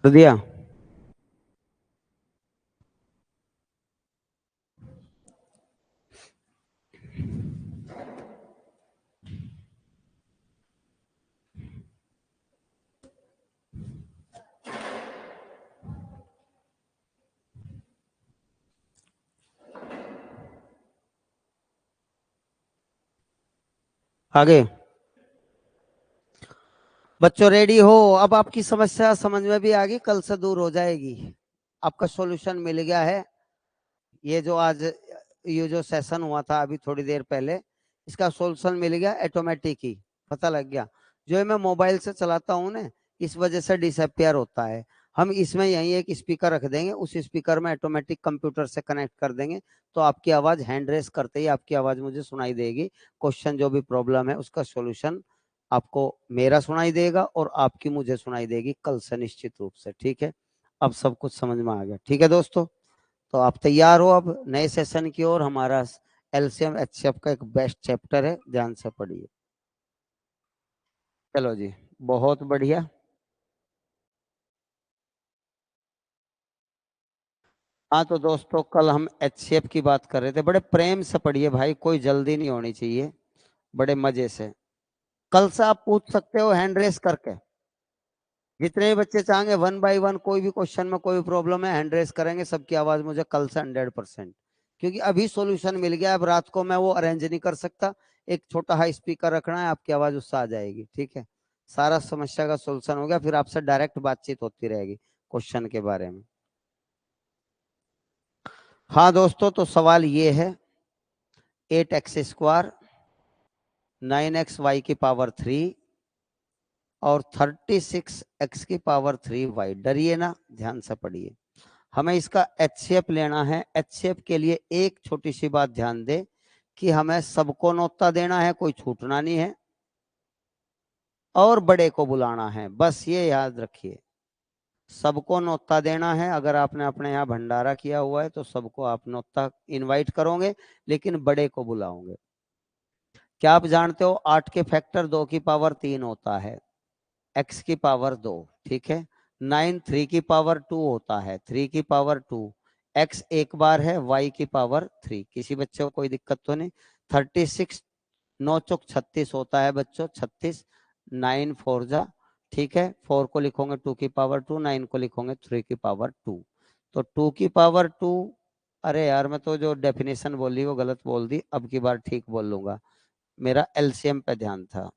कर दिया। आगे बच्चों रेडी हो? अब आपकी समस्या समझ में भी आ गई, कल से दूर हो जाएगी। आपका सॉल्यूशन मिल गया है। ये जो आज ये जो सेशन हुआ था अभी थोड़ी देर पहले, इसका सॉल्यूशन मिल गया, ऑटोमेटिक ही पता लग गया। जो मैं मोबाइल से चलाता हूँ ना, इस वजह से डिसअपियर होता है। हम इसमें यही एक स्पीकर रख देंगे, उस स्पीकर में ऑटोमेटिक कंप्यूटर से कनेक्ट कर देंगे, तो आपकी आवाज हैंड रेस करते ही आपकी आवाज मुझे सुनाई देगी। क्वेश्चन जो भी प्रॉब्लम है उसका सॉल्यूशन आपको मेरा सुनाई देगा और आपकी मुझे सुनाई देगी कल से, निश्चित रूप से। ठीक है, अब सब कुछ समझ में आ गया। ठीक है दोस्तों, तो आप तैयार हो अब नए सेशन की ओर? हमारा एलसीएम एचसीएफ का एक बेस्ट चैप्टर है, ध्यान से पढ़िए। चलो जी, बहुत बढ़िया। हाँ तो दोस्तों, कल हम एचसीएफ की बात कर रहे थे। बड़े प्रेम से पढ़िए भाई, कोई जल्दी नहीं होनी चाहिए, बड़े मजे से। कल से आप पूछ सकते हो हैंड रेस करके, जितने भी बच्चे चाहेंगे वन बाय वन। कोई भी क्वेश्चन में कोई प्रॉब्लम है, हैंड रेस करेंगे, सबकी आवाज मुझे कल से 100%। क्योंकि अभी सॉल्यूशन मिल गया, अब रात को मैं वो अरेंज नहीं कर सकता। एक छोटा हाई स्पीकर रखना है, आपकी आवाज उससे आ जाएगी। ठीक है, सारा समस्या का सॉल्यूशन हो गया, फिर आपसे डायरेक्ट बातचीत होती रहेगी क्वेश्चन के बारे में। हाँ दोस्तों, तो सवाल ये है, 8x² 9xy⁻³ और 36x⁻³ डरिए ना, ध्यान से पढ़िए। हमें इसका एचसीएफ लेना है। एचसीएफ के लिए एक छोटी सी बात ध्यान दे कि हमें सबको नोटा देना है, कोई छूटना नहीं है, और बड़े को बुलाना है, बस ये याद रखिए। सबको नोटा देना है। अगर आपने अपने यहाँ भंडारा किया हुआ है तो सबको आप नोटा इनवाइट करोगे, लेकिन बड़े को बुलाओगे। क्या आप जानते हो 8 के फैक्टर 2⁻³ होता है, x⁻²। ठीक है, 9 3⁻² होता है, 3⁻²। x एक बार है, y⁻³ किसी बच्चे को कोई दिक्कत तो नहीं। 36 9 चौक 36 होता है बच्चों, 36। 9 4 जा, ठीक है, 4 को लिखोगे 2⁻², 9 को लिखोगे 3⁻²। तो 2⁻², अरे यार मैं तो जो डेफिनेशन बोली वो गलत बोल दी, अब की बार ठीक बोल लूंगा, मेरा एलसीएम पे ध्यान था।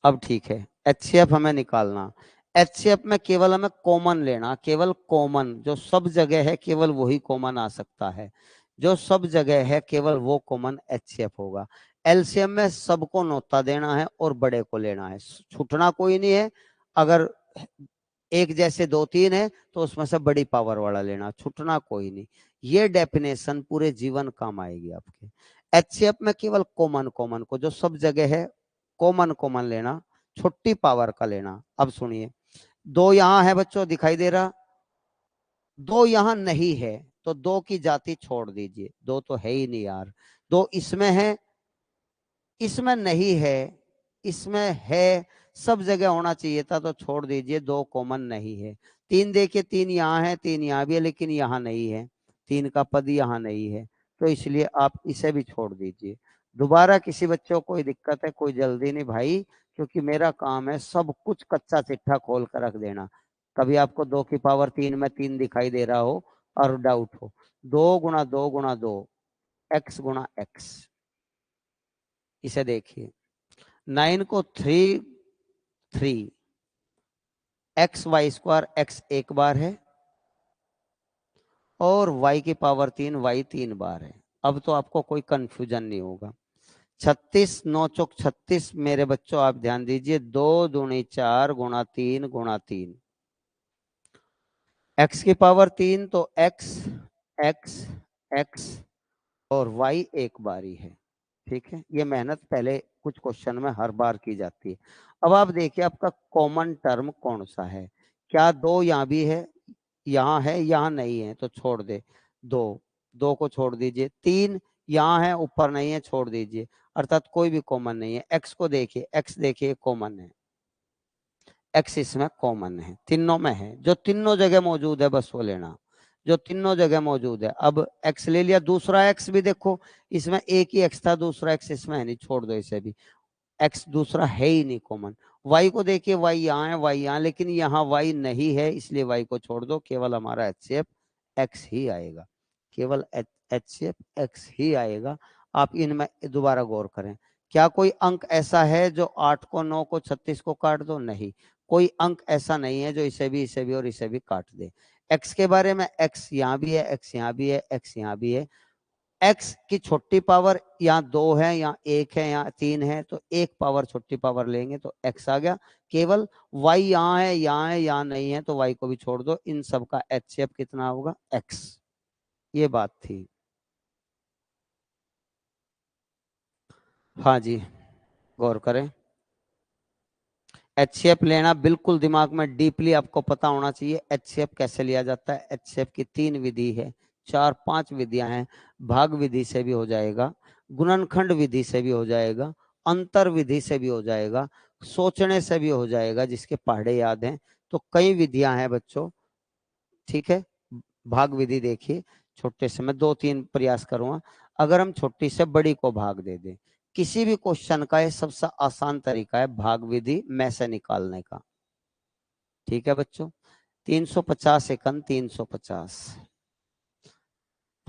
अब ठीक है, एचसीएफ हमें निकालना। एचसीएफ में केवल हमें कॉमन लेना, केवल कॉमन जो सब जगह है, केवल वही कॉमन आ सकता है। जो सब जगह है केवल वो कॉमन एचसीएफ होगा। एलसीएम में सबको नोटा देना है और बड़े को लेना है, छूटना कोई नहीं है। अगर एक जैसे 2 3 है तो उसमें से बड़ी पावर वाला लेना, छूटना कोई नहीं। ये डेफिनेशन पूरे जीवन काम आएगी आपके। एचसीएफ में केवल कॉमन कॉमन को, जो सब जगह है, कॉमन कॉमन लेना, छोटी पावर का लेना। अब सुनिए, 2 यहां है बच्चों, दिखाई दे रहा? 2 यहां नहीं है तो 2 की जाति छोड़ दीजिए, 2 तो है ही नहीं यार। 2 इसमें है, इसमें नहीं है, इसमें है, सब जगह होना चाहिए था, तो छोड़ दीजिए, 2 कॉमन नहीं है। 3 देखिए, 3 यहाँ है, 3 यहाँ भी है, लेकिन यहाँ नहीं है, 3 का पद यहाँ नहीं है, तो इसलिए आप इसे भी छोड़ दीजिए। दोबारा किसी बच्चे को कोई दिक्कत है, कोई जल्दी नहीं भाई, क्योंकि मेरा काम है सब कुछ कच्चा चिट्ठा खोल कर रख देना। कभी आपको 2⁻³ में 3 दिखाई दे रहा हो और डाउट हो, 2 × 2 × 2 x × x, इसे देखिए। 9 को 3 3, x⁻² x एक बार है और y⁻³ y 3 बार है। अब तो आपको कोई कंफ्यूजन नहीं होगा। 36 9 चौक 36 मेरे बच्चों, आप ध्यान दीजिए, 2 दूनी 4 × 3 × 3, x⁻³ तो x x x और y एक बारी है। ठीक है, ये मेहनत पहले कुछ क्वेश्चन में हर बार की जाती है। अब आप देखिए आपका कॉमन टर्म कौन सा है। क्या 2 यहाँ भी है, यहाँ है, यहाँ नहीं है, तो छोड़ दे। 2 2 को छोड़ दीजिए। 3 यहाँ है, ऊपर नहीं है, छोड़ दीजिए, अर्थात कोई भी कॉमन नहीं है। एक्स को देखिए, एक्स देखिए कॉमन है, एक्स इसमें कॉमन है, तीनों में है, जो तीनों जगह मौजूद है बस वो लेना, जो तीनों जगह मौजूद है। अब एक्स ले लिया, दूसरा एक्स भी देखो, इसमें एक ही एक्स था, दूसरा एक्स इसमें है नहीं, छोड़ दो इसे भी, एक्स दूसरा है ही नहीं कॉमन। वाई को देखिए, वाई यहाँ है, वाई यहाँ, लेकिन यहाँ वाई नहीं है, इसलिए वाई को छोड़ दो, केवल हमारा एचसीएफ एक्स ही आएगा, केवल एचसीएफ एक्स ही आएगा। आप इनमें दोबारा गौर करें, क्या कोई अंक ऐसा है जो 8 को 9 को 36 को काट दो? नहीं, कोई अंक ऐसा नहीं है जो इसे भी और इसे भी काट दे। एक्स के बारे में, एक्स यहाँ भी है, एक्स यहाँ भी है, एक्स यहाँ भी है, एक्स की छोटी पावर यहाँ 2 है, यहाँ 1 है, यहाँ 3 है, तो एक पावर छोटी पावर लेंगे तो एक्स आ गया। केवल वाई यहाँ है, यहाँ है, यहाँ नहीं है, तो वाई को भी छोड़ दो, इन सब का एचसीएफ कितना होगा? एक्स। ये बात थी। हाँ जी, गौर करें, एचसीएफ लेना बिल्कुल दिमाग में डीपली आपको पता होना चाहिए। एचसीएफ कैसे लिया जाता है? एचसीएफ की 3 विधि है, 4-5 विधियां हैं। भाग विधि से भी हो जाएगा, गुणनखंड विधि से भी हो जाएगा, अंतर विधि से भी हो जाएगा, सोचने से भी हो जाएगा, जिसके पहाड़े याद हैं। तो कई विधियां हैं बच्चों, ठीक है। भाग विधि देखिए, छोटे से मैं 2-3 प्रयास करूंगा। अगर हम छोटी से बड़ी को भाग दे दें, किसी भी क्वेश्चन का ये सबसे आसान तरीका है भाग विधि में से निकालने का, ठीक है बच्चों। 350 एकन 350,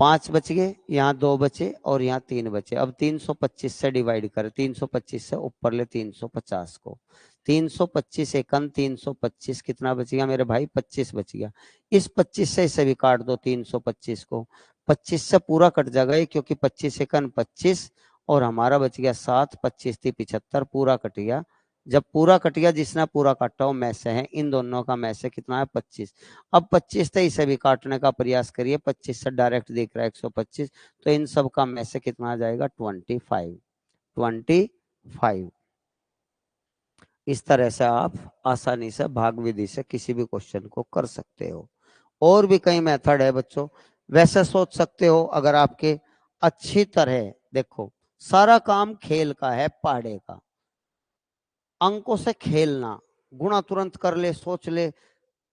5 बच गए, यहाँ 2 बचे और यहाँ 3 बचे। अब 325 से डिवाइड करें, 325 से ऊपर ले 350 को, 325 एकन 325, कितना बच गया मेरे भाई? 25 बच गया। इस 25 से इसे भी काट दो, 325 को, 25 से पूरा कट जाएगा ये, क्योंकि 25 एकन 25 और हमारा बच गया 7, 25 थी 75, पूरा कट गया। जब पूरा कट गया, जिसने पूरा काटा वो में से है, इन दोनों का में से कितना है? 25। अब 25 से इसे भी काटने का प्रयास करिए, 25 से डायरेक्ट दिख रहा है 125, तो इन सब का में से कितना आ जाएगा? 25, 25। इस तरह से आप आसानी से भाग विधि से किसी भी क्वेश्चन को कर सकते हो। और भी कई मेथड है बच्चों, वैसे सोच सकते हो अगर आपके अच्छी तरह देखो, सारा काम खेल का है, पहाड़े का, अंकों से खेलना, गुणा तुरंत कर ले, सोच ले,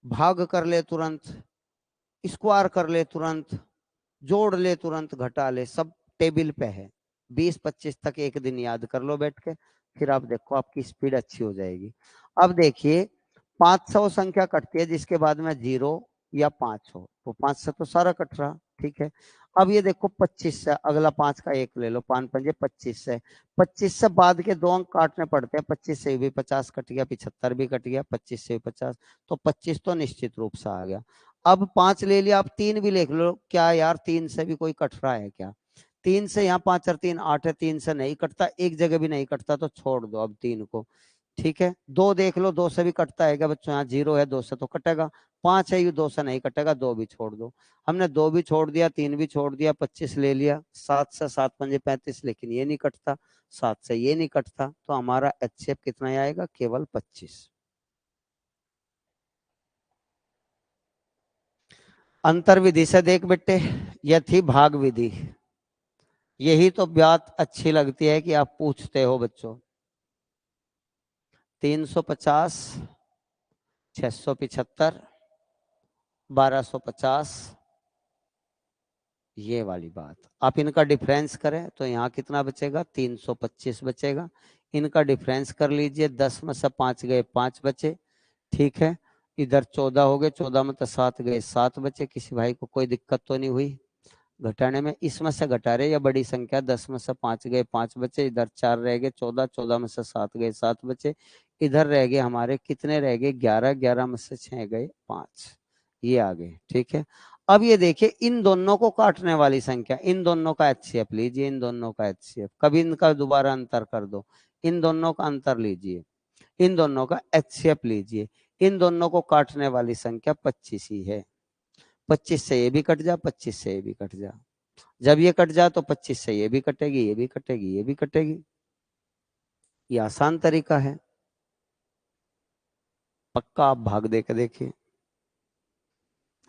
भाग कर ले तुरंत, स्क्वायर कर ले तुरंत, जोड़ ले तुरंत, घटा ले, सब टेबल पे है। 20-25 तक एक दिन याद कर लो बैठ के, फिर आप देखो आपकी स्पीड अच्छी हो जाएगी। अब देखिए, 500 संख्या कटती है जिसके बाद में 0 या 5 हो, तो 5 से तो सारा कट रहा, ठीक है। अब ये देखो 25 से अगला 5 का 1 ले लो, 5 पंजे 25 से, 25 से बाद के 2 अंक काटने पड़ते हैं, 25 से भी 50 कट गया, 75 भी कट गया, 25 से भी 50, तो 25 तो निश्चित रूप से आ गया। अब 5 ले लिया, अब 3 भी लिख लो, क्या यार 3 से भी कोई कट रहा है क्या? 3 से यहाँ 5 और 3 8 है, 3 से नहीं कटता, एक जगह भी नहीं कटता, तो छोड़ दो अब 3 को, ठीक है। 2 देख लो, 2 से भी कटता है क्या बच्चों? यहाँ 0 है, 2 से तो कटेगा। 5 है, ये 2 से नहीं कटेगा, 2 भी छोड़ दो। हमने 2 भी छोड़ दिया, 3 भी छोड़ दिया, 25 ले लिया। 7 से 7 पंजे 35, लेकिन ये नहीं कटता, 7 से ये नहीं कटता, तो हमारा एचसीएफ कितना आएगा? केवल 25। अंतर विधि से देख बेटे, यह थी भाग विधि। यही तो बात अच्छी लगती है कि आप पूछते हो बच्चों। 350, 675, 1250, ये वाली बात। आप इनका डिफरेंस करें तो यहाँ कितना बचेगा? 325 बचेगा। इनका डिफरेंस कर लीजिए, 10 में से 5 गए, 5 बचे, ठीक है। इधर 14 हो गए, 14 में तो 7 गए, 7 बचे। किसी भाई को कोई दिक्कत तो नहीं हुई घटाने में? इसमें से घटा रहे या बड़ी संख्या, 10 में से 5 गए, 5 बचे, इधर 4 रह गए, 14, 14 में से 7 गए, 7 बचे, इधर रह गए हमारे कितने रह गए? 11, 11 में से 6 गए, 5, ये आ गए, ठीक है। अब ये देखिए, इन दोनों को काटने वाली संख्या, इन दोनों का एचसीएफ लीजिए, इन दोनों का एचसीएफ, कभी इनका दोबारा अंतर कर दो, इन दोनों का अंतर लीजिए, इन दोनों का एचसीएफ लीजिए, इन दोनों को काटने वाली संख्या 25 ही है। 25 से ये भी कट जा, 25 से ये भी कट जा, जब ये कट जा तो 25 से ये भी कटेगी, ये भी कटेगी, ये भी कटेगी। ये आसान तरीका है, पक्का आप भाग दे के देखिए।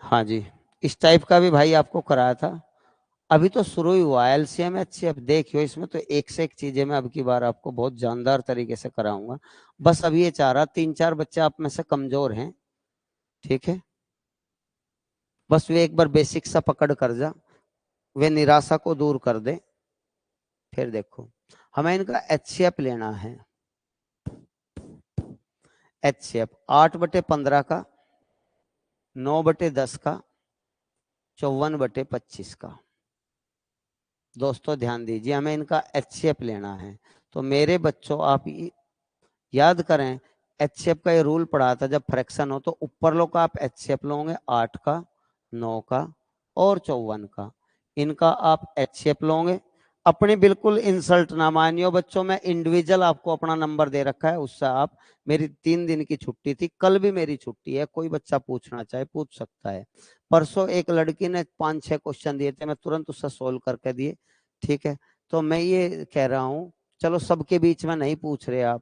हाँ जी, इस टाइप का भी भाई आपको कराया था, अभी तो शुरू ही हुआ एलसीएम एचसीएफ। देखियो इसमें तो एक से एक चीजें मैं अब की बार आपको बहुत जानदार तरीके से कराऊंगा। बस अभी ये चाह रहा 3-4 बच्चे आप में से कमजोर हैं, ठीक है, बस वे एक बार बेसिक सा पकड़ कर जा, वे निराशा को दूर कर दे। फिर देखो हमें इनका एचसीएफ लेना है। एचसीएफ 8/15 का, 9/10 का, 54/25 का। दोस्तों ध्यान दीजिए, हमें इनका एचसीएफ लेना है। तो मेरे बच्चों आप याद करें, एचसीएफ का ये रूल पढ़ा था, जब फ्रैक्शन हो तो ऊपर लो का आप एचसीएफ लोगे 8 का, 9 का और 54 का। इनका आप एचसीएफ लोगे। अपनी बिल्कुल इंसल्ट ना मानियो बच्चों, मैं इंडिविजुअल आपको अपना नंबर दे रखा है, उससे आप, मेरी 3 दिन की छुट्टी थी, कल भी मेरी छुट्टी है, कोई बच्चा पूछना चाहे पूछ सकता है। परसों एक लड़की ने 5-6 क्वेश्चन दिए थे, मैं तुरंत उससे सोल्व करके दिए, ठीक है। तो मैं ये कह रहा हूं, चलो सबके बीच में नहीं पूछ रहे आप,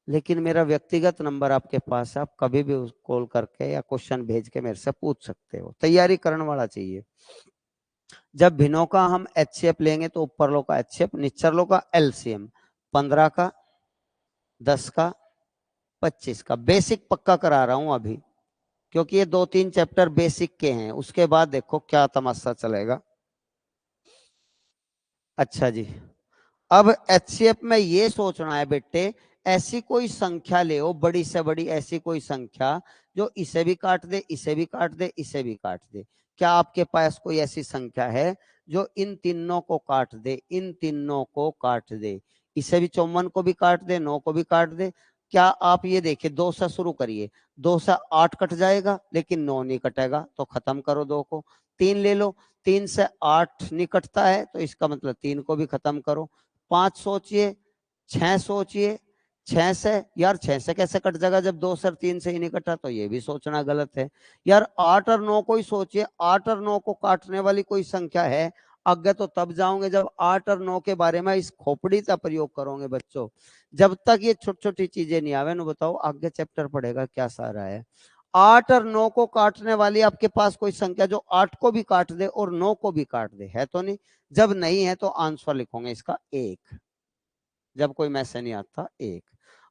लेकिन मेरा व्यक्तिगत नंबर आपके पास है, आप कभी भी कॉल करके या क्वेश्चन भेज के मेरे से पूछ सकते हो। तैयारी करने वाला चाहिए। जब भिन्नों का हम एचसीएफ लेंगे तो ऊपर लो का एचसीएफ, निचर लो का एलसीएम, 15 का, 10 का, 25 का। बेसिक पक्का करा रहा हूं अभी, क्योंकि ये 2-3 चैप्टर बेसिक के हैं, उसके बाद देखो क्या तमाशा चलेगा। अच्छा जी, अब एचसीएफ में ये सोचना है बेटे, ऐसी कोई संख्या ले, बड़ी से बड़ी ऐसी कोई संख्या जो इसे भी काट दे, इसे भी काट दे, इसे भी काट दे। क्या आपके पास कोई ऐसी संख्या है जो इन तीनों को काट दे, इन तीनों को काट दे, इसे भी 54 को भी काट दे, 9 को भी काट दे? क्या आप ये देखिए, 2 से शुरू करिए, 2 से 8 कट जाएगा लेकिन 9 नहीं कटेगा, तो खत्म करो 2 को। 3 ले लो, 3 से 8 नहीं कटता है, तो इसका मतलब 3 को भी खत्म करो। 5 सोचिए, 6 सोचिए, 6 से, यार 6 से कैसे कट जाएगा जब 2 से 3 से ही नहीं कटा, तो ये भी सोचना गलत है। यार 8 और 9 को ही सोचिए, 8 और 9 को काटने वाली कोई संख्या है? आगे तो तब जाओगे जब 8 और 9 के बारे में इस खोपड़ी का प्रयोग करोगे बच्चों। जब तक ये छोटी छोटी चीजें नहीं आवे ना, बताओ आगे चैप्टर पढ़ेगा क्या सारा है। 8 और 9 को काटने वाली आपके पास कोई संख्या जो 8 को भी काट दे और 9 को भी काट दे, है तो नहीं? जब नहीं है तो आंसर लिखोगे इसका 1, जब कोई मैसेज नहीं आता 1।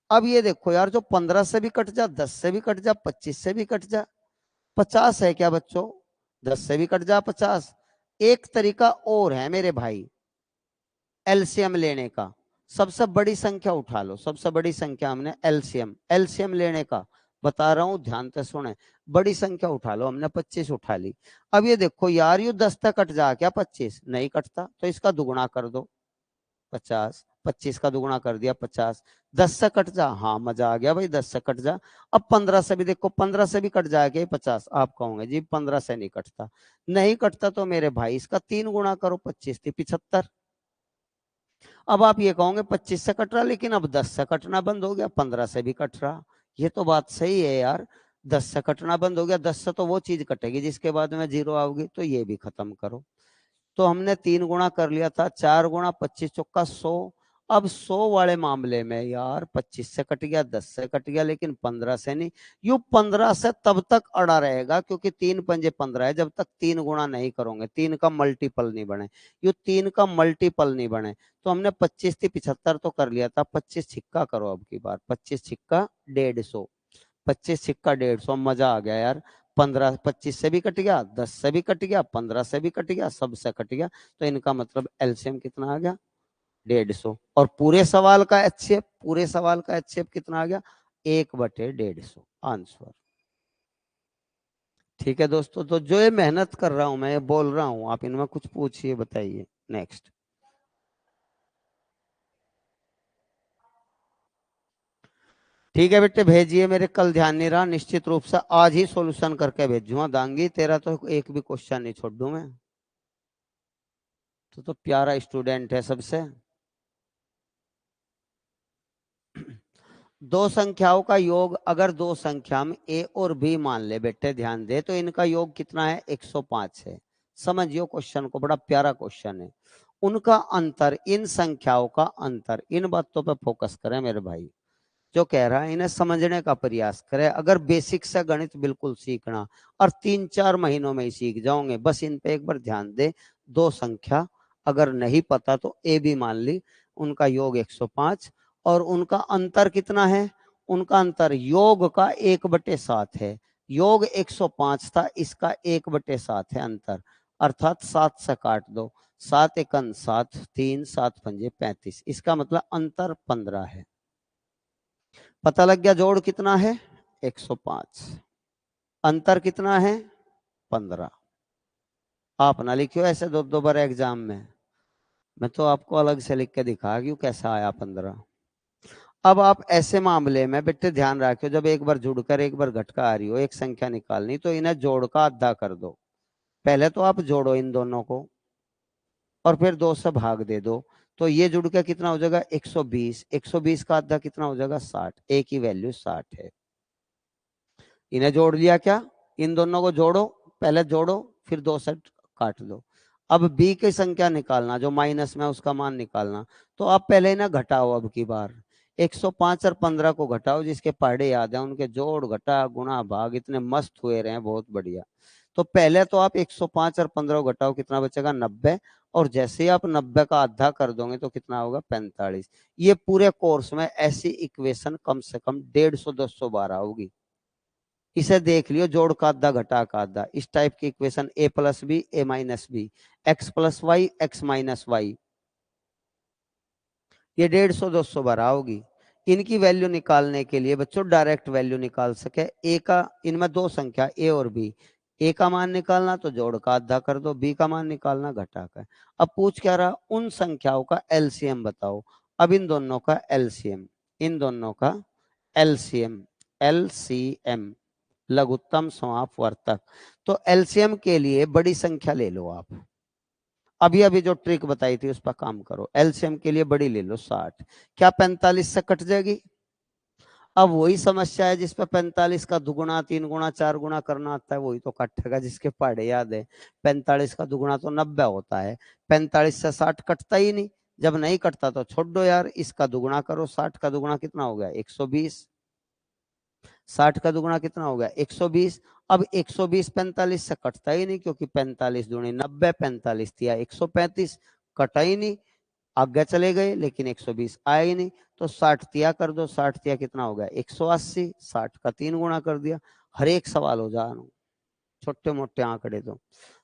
अब ये देखो यार, जो 15 से भी कट जा, 10 से भी कट जा, 25 से भी कट जा, 50 है क्या बच्चों? 10 से भी कट जा 50। एक तरीका और है मेरे भाई एलसीएम लेने का। सबसे बड़ी संख्या उठा लो, सबसे बड़ी संख्या हमने एलसीएम, एलसीएम लेने का बता रहा हूं, ध्यान से सुने। बड़ी संख्या उठा लो, हमने 25 उठा ली। अब ये देखो यार, यू 10 तक कट जा क्या? 25 नहीं कटता, तो इसका दुगुना कर दो, 50। 25 का दुगुना कर दिया 50। 10 से कट जा, हाँ मजा आ गया भाई, 10 से कट जा। अब 15 से भी देखो, 15 से भी कट जाएगा 50। आप कहोगे जी 15 से नहीं कटता, नहीं कटता तो मेरे भाई इसका 3 गुना करो, 25 थी 75। अब आप ये कहोगे 25 से कट रहा, लेकिन अब 10 से कटना बंद हो गया, 15 से भी कट रहा। ये तो बात सही है यार, 10 से कटना बंद हो गया, 10 से तो वो चीज कटेगी जिसके बाद में 0 आओगी, तो ये भी खत्म करो। तो हमने 3 गुना कर लिया था, 4 गुना 25 चौका 100। अब 100 वाले मामले में यार 25 से कट गया, 10 से कट गया, लेकिन 15 से नहीं। यू 15 से तब तक अड़ा रहेगा क्योंकि 3×5 = 15 है, जब तक 3 गुना नहीं करोगे, 3 का मल्टीपल नहीं बने, यू 3 का मल्टीपल नहीं बने। तो हमने 25 थी 75 तो कर लिया था, 25 छिक्का करो अब की बार, 25 छिक्का 150, 25 छिक्का 150। मजा आ गया यार, 15 25 से भी कट गया, 10 से भी कट गया, 15 से भी कट गया, सबसे कट गया। तो इनका मतलब एलसीएम कितना आ गया? 150। और पूरे सवाल का एचसीएफ, पूरे सवाल का एचसीएफ कितना आ गया? 1/150 आंसर। ठीक है दोस्तों, तो जो ये मेहनत कर रहा हूं मैं, ये बोल रहा हूं, आप इनमें कुछ पूछिए, बताइए। नेक्स्ट। ठीक है बेटे, भेजिए, मेरे कल ध्यान नहीं रहा, निश्चित रूप से आज ही सॉल्यूशन करके भेजूंगा। दांगी तेरा तो एक भी क्वेश्चन नहीं छोड़ दूं मैं, तो प्यारा स्टूडेंट है सबसे। दो संख्याओं का योग, अगर दो संख्या में ए और बी मान ले बेटे, ध्यान दे, तो इनका योग कितना है? 105 है। समझियो क्वेश्चन को, बड़ा प्यारा क्वेश्चन है। उनका अंतर, इन संख्याओं का अंतर, इन बातों पे फोकस करें मेरे भाई। जो कह रहा है इन्हें समझने का प्रयास करें। अगर बेसिक से गणित बिल्कुल सीखना और 3-4 महीनों में ही सीख जाओगे, बस इन पे एक बार ध्यान दे। दो संख्या अगर नहीं पता तो ए बी मान ली, उनका योग 105 और उनका अंतर कितना है? उनका अंतर योग का 1/7 है। योग 105 था, इसका 1/7 है अंतर, अर्थात 7 से काट दो। 7 एकन 7, 3 7 पंजे 35, इसका मतलब अंतर 15 है। पता लग गया जोड़ कितना है? 105, अंतर कितना है? 15। आप ना लिखियो ऐसे दो बार एग्जाम में, मैं तो आपको अलग से लिख के दिखा क्यों कैसा आया 15। अब आप ऐसे मामले में बेटे ध्यान रखियो, जब एक बार जुड़कर एक बार घटका आ रही हो, एक संख्या निकालनी, तो इन्हें जोड़ का आधा कर दो। पहले तो आप जोड़ो इन दोनों को और फिर 2 से भाग दे दो, तो ये जुड़ के कितना हो जाएगा? 120। 120 का आधा कितना हो जाएगा? 60। ए की वैल्यू 60 है। इन्हें जोड़ लिया क्या? इन दोनों को जोड़ो, पहले जोड़ो फिर 2 से काट दो। अब बी की संख्या निकालना, जो माइनस में उसका मान निकालना, तो आप पहले ना घटाओ। अब की बार 105 और 15 को घटाओ, जिसके पहाड़े याद है उनके जोड़ घटा गुणा भाग इतने मस्त हुए रहे हैं, बहुत बढ़िया। तो पहले तो आप 105 और 15 को घटाओ, कितना बचेगा? 90। और जैसे ही आप 90 का आधा कर दोगे तो कितना होगा? 45। ये पूरे कोर्स में ऐसी इक्वेशन कम से कम 150-200 बार होगी। इसे देख लियो, जोड़ का आधा घटा का आधा, इस टाइप की equation a plus b a minus b x plus y x minus y, ये 150-200 बार आओगी। इनकी वैल्यू निकालने के लिए बच्चों डायरेक्ट वैल्यू निकाल सके ए का, इनमें दो संख्या ए और बी, ए का मान निकालना तो जोड़ का आधा कर दो, बी का मान निकालना घटा कर। अब पूछ क्या रहा? उन संख्याओं का एलसीएम बताओ। अब इन दोनों का एलसीएम, इन दोनों का एलसीएम, एलसीएम लघुत्तम समापवर्तक। तो एलसीएम के लिए बड़ी संख्या ले लो आप। अभी अभी जो ट्रिक बताई थी उस पर काम करो। एलसीएम के लिए बड़ी ले लो 60। क्या 45 से कट जाएगी? अब वही समस्या है जिस पर 45 का दुगुना 3 गुना 4 गुना करना आता है, वही तो कटेगा जिसके पहाड़े याद है। 45 का दुगुना तो 90 होता है, 45 से 60 कटता ही नहीं। जब नहीं कटता तो छोड़ दो यार, इसका दुगुना करो। 60 का दुगुना कितना हो गया? 120। 60 का दुगुना कितना हो गया? 120। अब 120 45 से कटता ही नहीं, क्योंकि 45 दूनी 90, 45 दिया 135, कटा ही नहीं। आगे चले गए लेकिन 120 आया ही नहीं, तो 60 तिया कर दो। 60 तिया कितना हो गया? 180। 60 का 3 गुना कर दिया। हर एक सवाल हो जाए छोटे मोटे आंकड़े तो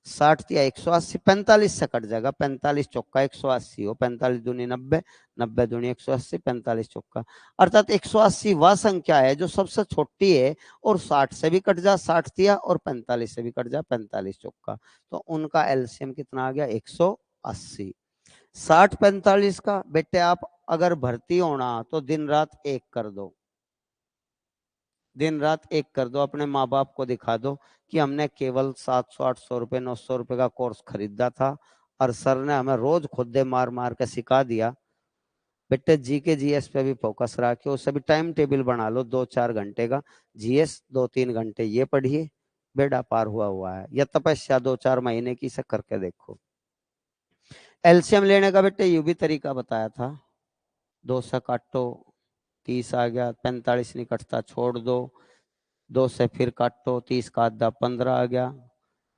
60 तिया 180, 45 से कट जाएगा। 45 चौका 180 हो, 45 दूनी 90, 90 दूनी 180, 45 चौका, अर्थात 180 वह संख्या है जो सबसे छोटी है और 60 से भी कट जा 60 तिया और 45 से भी कट जा 45 चौका। तो उनका एलसीएम कितना आ गया? 180। 60-45 का बेटे आप अगर भर्ती होना तो दिन रात एक कर दो, दिन रात एक कर दो। अपने माँ बाप को दिखा दो कि हमने केवल 700-800 रुपये 900 रुपये का कोर्स खरीदा था और सर ने हमें रोज खुदे मार मार के सिखा दिया। बेटे जी के जीएस पे भी फोकस रखियो, उससे भी टाइम टेबल बना लो 2-4 घंटे का। जीएस 2-3 घंटे ये पढ़िए, बेड़ा पार हुआ हुआ है। या तपस्या 2-4 महीने की से करके देखो। एलसीएम लेने का बेटे यू भी तरीका बताया था। 2 से काटो 30 आ गया, 45 नहीं कटता छोड़ दो। 2 से फिर काटो 30 का आधा 15 आ गया,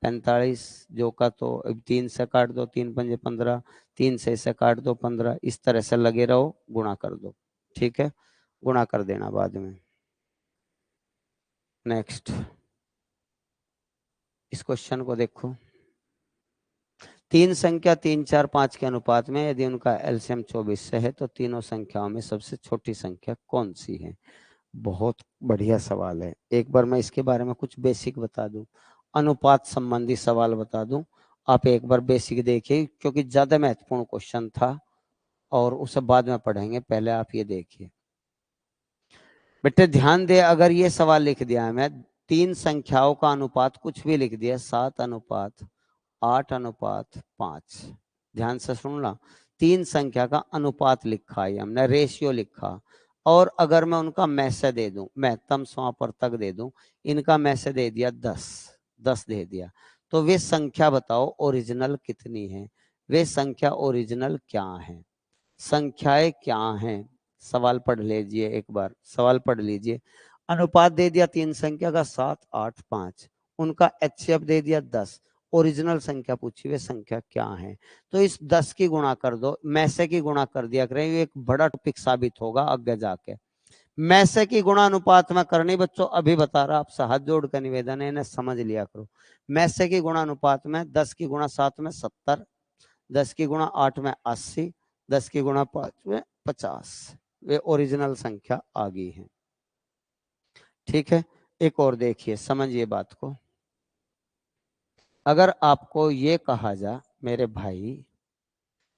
45 जो का तो 3 से काट दो, 3 पंजे 15, 3 से इसे काट दो 15। इस तरह से लगे रहो, गुणा कर दो। ठीक है, गुणा कर देना बाद में। नेक्स्ट इस क्वेश्चन को देखो। तीन संख्या 3 4 5 के अनुपात में यदि उनका एलसीएम 24 से है तो तीनों संख्याओं में सबसे छोटी संख्या कौन सी है? बहुत बढ़िया सवाल है। एक बार मैं इसके बारे में कुछ बेसिक बता दूं, अनुपात संबंधी सवाल बता दूं। आप एक बार बेसिक देखिए क्योंकि ज्यादा महत्वपूर्ण क्वेश्चन था और उसे बाद में पढ़ेंगे, पहले आप ये देखिए। बेटे ध्यान दे, अगर ये सवाल लिख दिया है मैं, तीन संख्याओं का अनुपात कुछ भी लिख दिया, 7:8:5, ध्यान से सुनना। तीन संख्या का अनुपात लिखा है हमने, रेशियो लिखा। और अगर मैं उनका मैसे दे दूं, महत्तम समापवर्तक दे दूं, इनका मैसे दे दिया 10 दे दिया, तो वे संख्या बताओ ओरिजिनल कितनी है? वे संख्या ओरिजिनल क्या है? संख्याएं क्या हैं? सवाल पढ़ लीजिए, एक बार सवाल पढ़ लीजिए। अनुपात दे दिया तीन संख्या का 7, 8, 5, उनका एचसीएफ दे दिया 10, ओरिजिनल संख्या पूछी हुई संख्या क्या है। तो इस 10 की गुणा कर दो, में से की गुणा कर दिया करें, ये एक बड़ा टॉपिक साबित होगा आगे जाके। में से की गुणा अनुपात में करनी बच्चों, अभी बता रहा, आपसे हाथ जोड़ कर निवेदन है, इन्हें समझ लिया करो। में से की गुणा अनुपात में 10 की गुणा 7 में 70, 10 की गुणा 8 में 80, 10 की गुणा 5 में 50, वे ओरिजिनल संख्या आ गई है। ठीक है, एक और देखिए, समझिए बात को। अगर आपको ये कहा जा मेरे भाई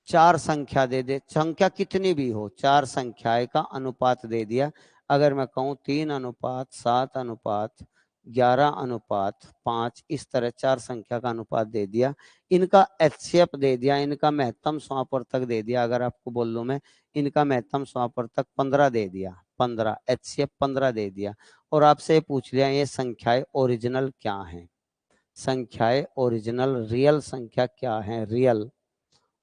चार संख्या दे दे, संख्या कितनी भी हो, चार संख्याएं का अनुपात दे दिया। अगर मैं कहूं 3:7:11:5, इस तरह चार संख्या का अनुपात दे दिया, इनका एचसीएफ दे दिया, इनका महत्तम समापवर्तक दे दिया। अगर आपको बोल दूं मैं, इनका महत्तम समापवर्तक 15 दे दिया, 15 एचसीएफ 15 दे दिया, और आपसे पूछ लिया ये संख्याएं ओरिजिनल क्या हैं, संख्याएं ओरिजिनल रियल संख्या क्या है, रियल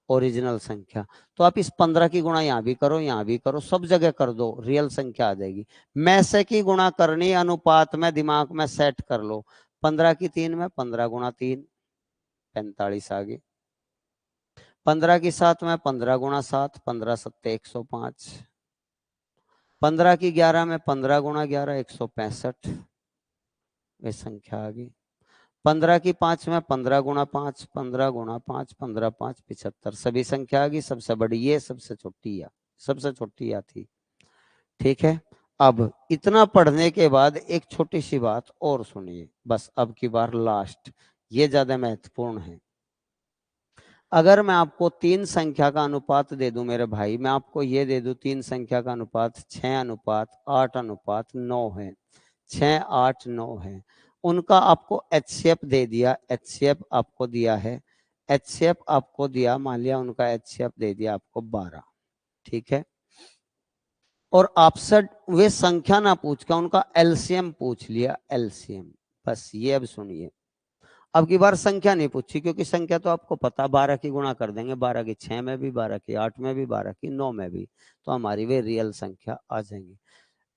ओरिजिनल संख्या। तो आप इस 15 की गुणा यहां भी करो, यहां भी करो, सब जगह कर दो, रियल संख्या आ जाएगी। में से की गुणा करनी अनुपात में दिमाग में सेट कर लो। 15 की 3 में 15 गुणा 3, 45 आ गई। 15 की 7 में 15 गुणा 7, 15 सत्ते 105। 15 की 11 में 15 गुणा 11, 165, वे संख्या आ गई। 15 की 5 में 15 गुणा 5, 15 गुणा 5, 15 5 75, सभी संख्या आ गई। सबसे बड़ी ये, सबसे छोटी या, सबसे छोटी या थी। ठीक है, अब इतना पढ़ने के बाद एक छोटी सी बात और सुनिए, बस अब की बार लास्ट, ये ज्यादा महत्वपूर्ण है। अगर मैं आपको तीन संख्या का अनुपात दे दूं मेरे भाई, मैं आपको ये दे दूं तीन संख्या का अनुपात 6:8:9 है, 6:8:9 है, उनका आपको एचसीएफ दे दिया, एचसीएफ आपको दिया है, एचसीएफ आपको दिया, मान लिया उनका एचसीएफ दे दिया आपको 12। ठीक है, और आपसे वे संख्या ना पूछ कर उनका एलसीएम पूछ लिया, एलसीएम। बस ये अब सुनिए, अब की बार संख्या नहीं पूछी, क्योंकि संख्या तो आपको पता 12 की गुणा कर देंगे, 12 की 6 में भी, 12 की 8 में भी, 12 की 9 में भी, तो हमारी वे रियल संख्या आ जाएंगी।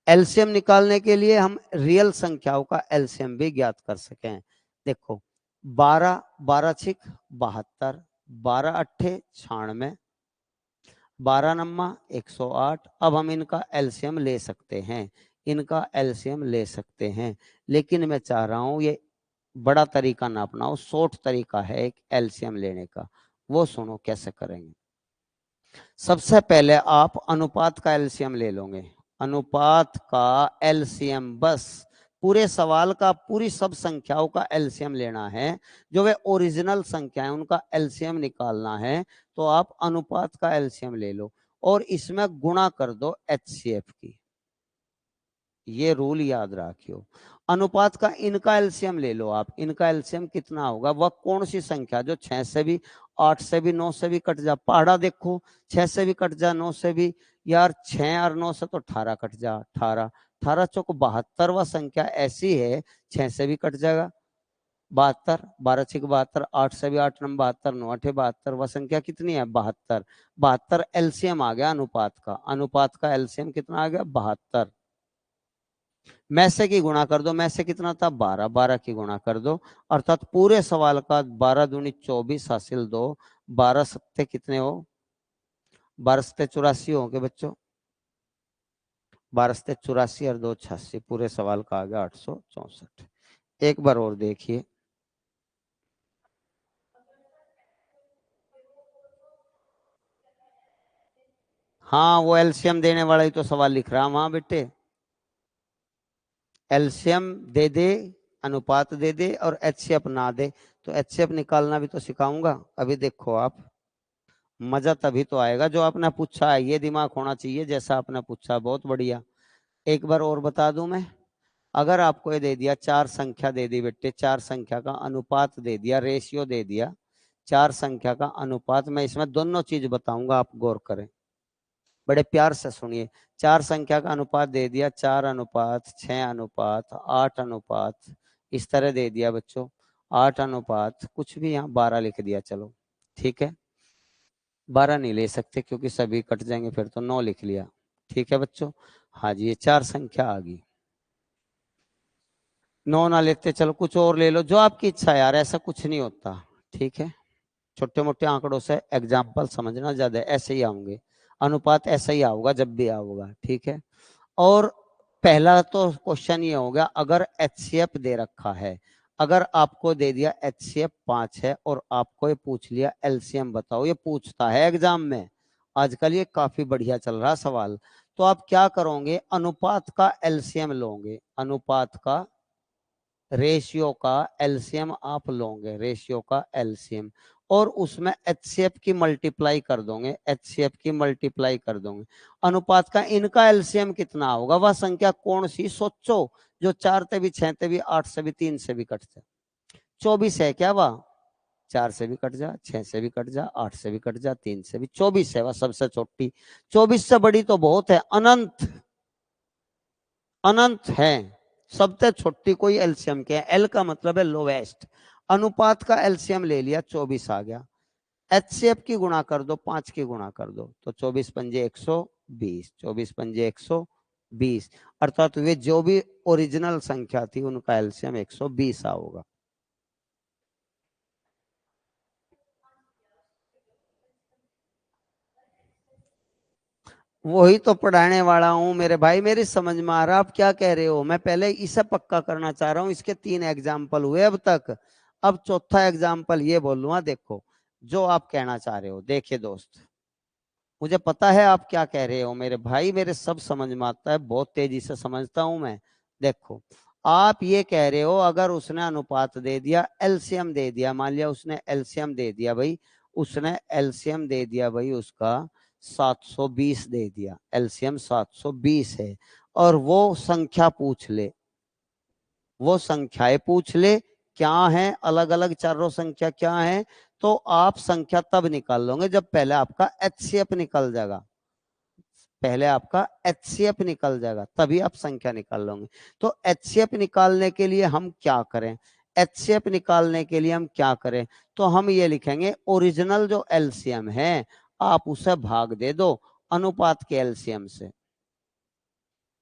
एलसीएम निकालने के लिए हम रियल संख्याओं का एलसीएम भी ज्ञात कर सकें। देखो 12 12 छिक 72, 12 अट्ठे 96, 12 नम्मा 108। अब हम इनका एलसीएम ले सकते हैं, इनका एलसीएम ले सकते हैं, लेकिन मैं चाह रहा हूं ये बड़ा तरीका ना अपनाओ, शॉर्ट तरीका है एक एलसीएम लेने का, वो सुनो कैसे करेंगे। सबसे पहले आप अनुपात का एलसीएम ले लोगे, अनुपात का एलसीएम, बस पूरे सवाल का, पूरी सब संख्याओं का एलसीएम लेना है, जो वे ओरिजिनल संख्या है उनका एलसीएम निकालना है। तो आप अनुपात का एलसीएम ले लो और इसमें गुणा कर दो एचसीएफ की, ये रूल याद रखियो। अनुपात का इनका एलसीएम ले लो आप, इनका एलसीएम कितना होगा, वह कौन सी संख्या जो 6 से भी, 8 से भी, 9 से भी कट जा, पहाड़ा देखो 6 से भी कट जा, 9 से भी, यार 6 और 9 से तो 18 कट जा, 18 18 चौक 72, वह संख्या ऐसी है 6 से भी कट जाएगा 72, 12 6 72, 8 से भी 8 नंबर 72, 9 8 72, वह संख्या कितनी है 72, 72 एलसीएम आ गया अनुपात का, अनुपात का एलसीएम कितना आ गया 72। में से की गुणा कर दो, में से कितना था 12, 12 की गुणा कर दो, अर्थात पूरे सवाल का 12 दूनी 24 हासिल 2, 12 सत्ते कितने हो, 12 सत्ते 84 हो गए बच्चों, 12 सत्ते 84 और 2 86, पूरे सवाल का आ गया 864। एक बार और देखिए, हाँ वो एलसीएम देने वाला ही तो सवाल लिख रहा हूं, हाँ बेटे एलसीएम दे दे, अनुपात दे दे और एचसीएफ ना दे, तो एचसीएफ निकालना भी तो सिखाऊंगा। अभी देखो आप, मजा तभी तो आएगा जो आपने पूछा है, ये दिमाग होना चाहिए जैसा आपने पूछा, बहुत बढ़िया। एक बार और बता दूं मैं, अगर आपको ये दे दिया चार संख्या दे दी बेटे, चार संख्या का अनुपात दे दिया, रेशियो दे दिया, चार संख्या का अनुपात, मैं इसमें दोनों चीज बताऊंगा, आप गौर करें, बड़े प्यार से सुनिए। चार संख्या का अनुपात दे दिया, 4:6, 8:, इस तरह दे दिया बच्चों, 8:, कुछ भी, यहाँ 12 लिख दिया, चलो ठीक है, 12 नहीं ले सकते क्योंकि सभी कट जाएंगे, फिर तो 9 लिख लिया। ठीक है बच्चों। हाँ जी, ये 4 संख्या आ गई। 9 ना लेते, चलो कुछ और ले लो, जो आपकी इच्छा है यार, ऐसा कुछ नहीं होता। ठीक है, छोटे मोटे आंकड़ों से एग्जाम्पल समझना, ज्यादा ऐसे ही आऊंगे, अनुपात ऐसा ही आऊगा जब भी आऊगा। ठीक है, और पहला तो क्वेश्चन ये हो गया, अगर एचसीएफ दे रखा है, अगर आपको दे दिया एचसीएफ 5 है और आपको ये पूछ लिया एलसीएम बताओ, ये पूछता है एग्जाम में, आजकल ये काफी बढ़िया चल रहा सवाल, तो आप क्या करोगे, अनुपात का एलसीएम लोगे, अनुपात का, रेशियो का एलसीएम आप लोगे, रेशियो का एलसीएम, और उसमें एचसीएफ की मल्टीप्लाई कर दोगे, एचसीएफ की मल्टीप्लाई कर दोगे। अनुपात का इनका एलसीएम कितना होगा, वह संख्या कौन सी, सोचो, जो 4 से भी 6 से भी 8 से भी 3 से भी कट जाए। 24 है क्या वह, 4 से भी कट जा, 6 से भी कट जा, 8 से भी कट जा, 3 से भी, 24 है वह सबसे छोटी, 24 से बड़ी तो बहुत है, अनंत, अनंत है, सबसे छोटी कोई एलसीएम क्या है, एल का मतलब है लोवेस्ट, अनुपात का एलसीएम ले लिया 24 आ गया, एचसीएफ की गुणा कर दो, 5 की गुणा कर दो, तो 24 पंजे 120, 24 पंजे 120, अर्थात वे जो भी ओरिजिनल संख्या थी उनका एलसीएम 120 होगा। वही तो पढ़ाने वाला हूं मेरे भाई, मेरी समझ में आ रहा आप क्या कह रहे हो, मैं पहले इसे पक्का करना चाह रहा हूं, इसके 3 एग्जाम्पल हुए अब तक, अब चौथा एग्जाम्पल ये बोलूंगा, देखो जो आप कहना चाह रहे हो, देखिए दोस्त, मुझे पता है आप क्या कह रहे हो मेरे भाई, मेरे सब समझ में आता है, बहुत तेजी से समझता हूं मैं। देखो, आप ये कह रहे हो, अगर उसने अनुपात दे दिया, एलसीएम दे दिया, मान लिया उसने एलसीएम दे दिया भाई, उसने एलसीएम दे दिया भाई उसका 720 दे दिया, एलसीएम 720 है, और वो संख्या पूछ ले, वो संख्याएं पूछ ले, क्या है, अलग अलग चारों संख्या क्या है, तो आप संख्या तब निकाल लोगे जब पहले आपका एचसीएफ निकल जाएगा, पहले आपका एचसीएफ निकल जाएगा, तभी आप संख्या निकाल लोगे। तो एचसीएफ निकालने के लिए हम क्या करें, एचसीएफ निकालने के लिए हम क्या करें, तो हम ये लिखेंगे, ओरिजिनल जो एलसीएम है आप उसे भाग दे दो अनुपात के एलसीएम से,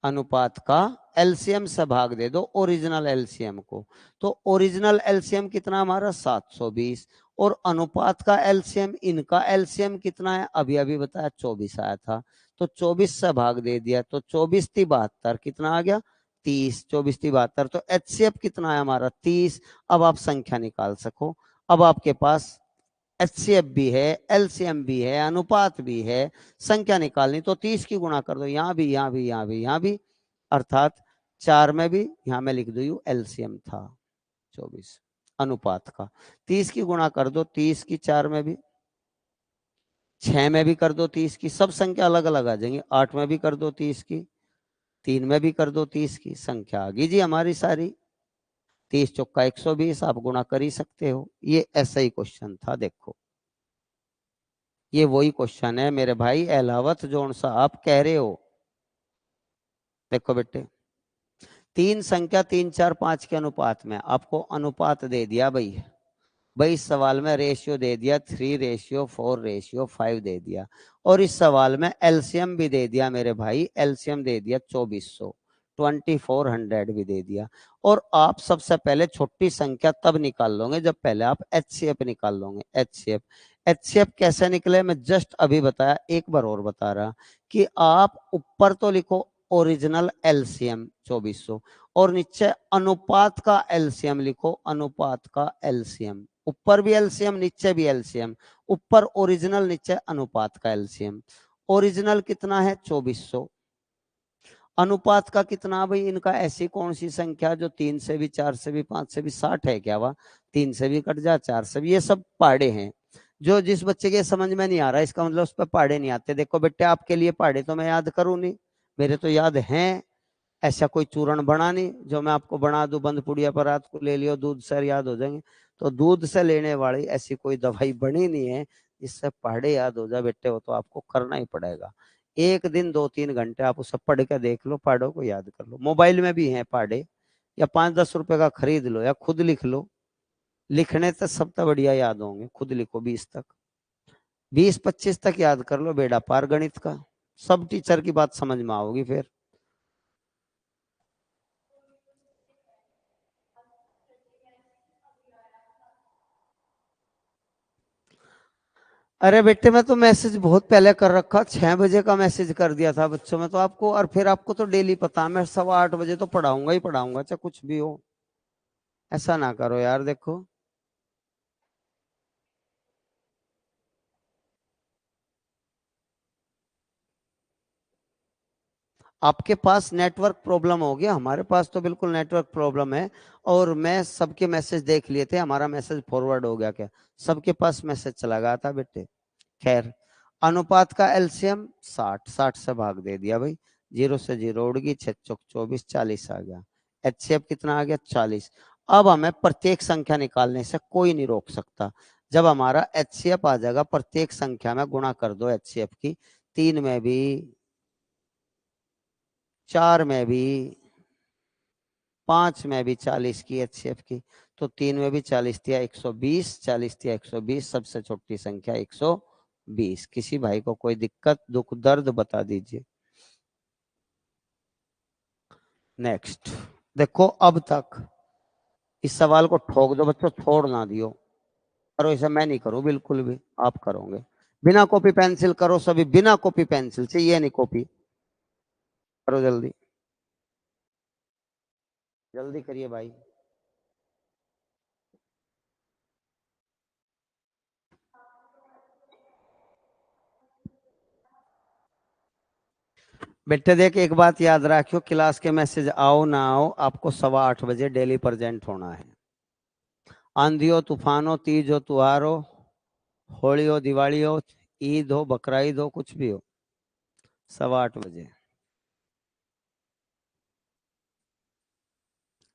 अनुपात का एलसीएम से भाग दे दो ओरिजिनल एलसीएम को, तो ओरिजिनल एलसीएम कितना हमारा 720, और अनुपात का एलसीएम, इनका एलसीएम कितना है, अभी अभी बताया 24 आया था, तो 24 से भाग दे दिया, तो 24 ती 72, कितना आ गया 30, 24 ती 72, तो एचसीएफ कितना है हमारा 30, अब आप संख्या निकाल सको, अब आपके पास एचसीएफ भी है, एलसीएम भी है, अनुपात भी है, संख्या निकालनी तो 30 की गुणा कर दो, यहां भी यहां भी यहां भी यहां भी, अर्थात 4 में भी, यहां में लिख दो एलसीएम था 24 अनुपात का, 30 की गुणा कर दो, 30 की 4 में भी, 6 में भी कर दो 30 की, सब संख्या अलग अलग आ जाएंगी, 8 में भी कर दो 30 की, 3 में भी कर दो 30 की, संख्या आ गई जी हमारी सारी, 30 चौका 120, आप गुणा कर ही सकते हो, ये ऐसा ही क्वेश्चन था। देखो ये वही क्वेश्चन है मेरे भाई, अलावत जोन सा आप कह रहे हो। देखो बेटे, 3 संख्या 3 4 5 के अनुपात में, आपको अनुपात दे दिया भाई, भाई इस सवाल में रेशियो दे दिया 3:4:5 दे दिया, और इस सवाल में एलसीएम भी दे दिया मेरे भाई, एलसीएम दे दिया 2400, 2400 भी दे दिया, और आप सबसे पहले छोटी संख्या तब निकाल लोगे जब पहले आप एचसीएफ निकाल लोगे, एचसीएफ, एचसीएफ कैसे निकले मैं जस्ट अभी बताया, एक बार और बता रहा, कि आप ऊपर तो लिखो ओरिजिनल एलसीएम 2400, और नीचे अनुपात का एलसीएम लिखो, अनुपात का एलसीएम, ऊपर भी एलसीएम नीचे भी एलसीएम, ऊपर ओरिजिनल नीचे अनुपात का एलसीएम, ओरिजिनल कितना है 2400, अनुपात का कितना भाई, इनका ऐसी कौन सी संख्या जो 3 से भी 4 से भी 5 से भी 60 है क्या, वह 3 से भी कट जा 4 से भी, ये सब पहाड़े हैं, जो जिस बच्चे के समझ में नहीं आ रहा इसका मतलब उस पर पहाड़े नहीं आते। देखो बेटे, आपके लिए पहाड़े तो मैं याद करूं नहीं, मेरे तो याद हैं, ऐसा कोई चूर्ण बना नहीं जो मैं आपको बना दूं, बंद पुड़िया पर रात को ले लियो दूध से याद हो जाएंगे, तो दूध से लेने वाली ऐसी कोई दवाई बनी नहीं है जिससे पहाड़े याद हो जाए बेटे, वो तो आपको करना ही पड़ेगा, एक दिन 2-3 घंटे आप उसे पढ़ के देख लो, पहाड़ों को याद कर लो, मोबाइल में भी है पहाड़े, या 5-10 रुपए का खरीद लो या खुद लिख लो, लिखने से सबसे बढ़िया याद होंगे, खुद लिखो 20 तक, 20-25 तक याद कर लो, बेड़ा पार गणित का। सब टीचर की बात समझ में आओगी फिर। अरे बेटे मैं तो मैसेज बहुत पहले कर रखा, 6 बजे का मैसेज कर दिया था बच्चों में तो आपको, और फिर आपको तो डेली पता मैं 8:15 बजे तो पढ़ाऊंगा ही पढ़ाऊंगा, चाहे कुछ भी हो। ऐसा ना करो यार। देखो आपके पास नेटवर्क प्रॉब्लम हो गया, हमारे पास तो बिल्कुल नेटवर्क प्रॉब्लम है। और मैं सबके मैसेज देख लिए थे, हमारा मैसेज फॉरवर्ड हो गया क्या? सबके पास मैसेज चला गया था बेटे। खैर, अनुपात का एलसीएम 60, 60 से भाग दे दिया भाई, 0 से 0 उड़ गई, 6 चौक 24, 40 आ गया। एचसीएफ कितना आ गया? 40। अब हमें प्रत्येक संख्या निकालने से कोई नहीं रोक सकता। जब हमारा एचसीएफ आ जाएगा, प्रत्येक संख्या में गुणा कर दो एचसीएफ की, 3 में भी, 4 में भी, 5 में भी 40 की एचसीएफ की, तो 3 में भी 40 दिया 120, 40 दिया 120, सबसे छोटी संख्या 120। किसी भाई को कोई दिक्कत दुख दर्द बता दीजिए। नेक्स्ट देखो, अब तक इस सवाल को ठोक दो बच्चों, छोड़ ना दियो। करो इसे, मैं नहीं करूं बिल्कुल भी, आप करोगे। बिना कॉपी पेंसिल करो सभी, बिना कॉपी पेंसिल से, ये नहीं कॉपी। करो जल्दी, जल्दी करिए भाई। बेटे देख, एक बात याद रखियो, क्लास के मैसेज आओ ना आओ, आपको 8:15 बजे डेली प्रेजेंट होना है। आंधी हो, तूफान हो, तीज हो, त्योहार हो, होली हो, दिवाली हो, ईद हो, बकरा ईद हो, कुछ भी हो, 8:15 बजे।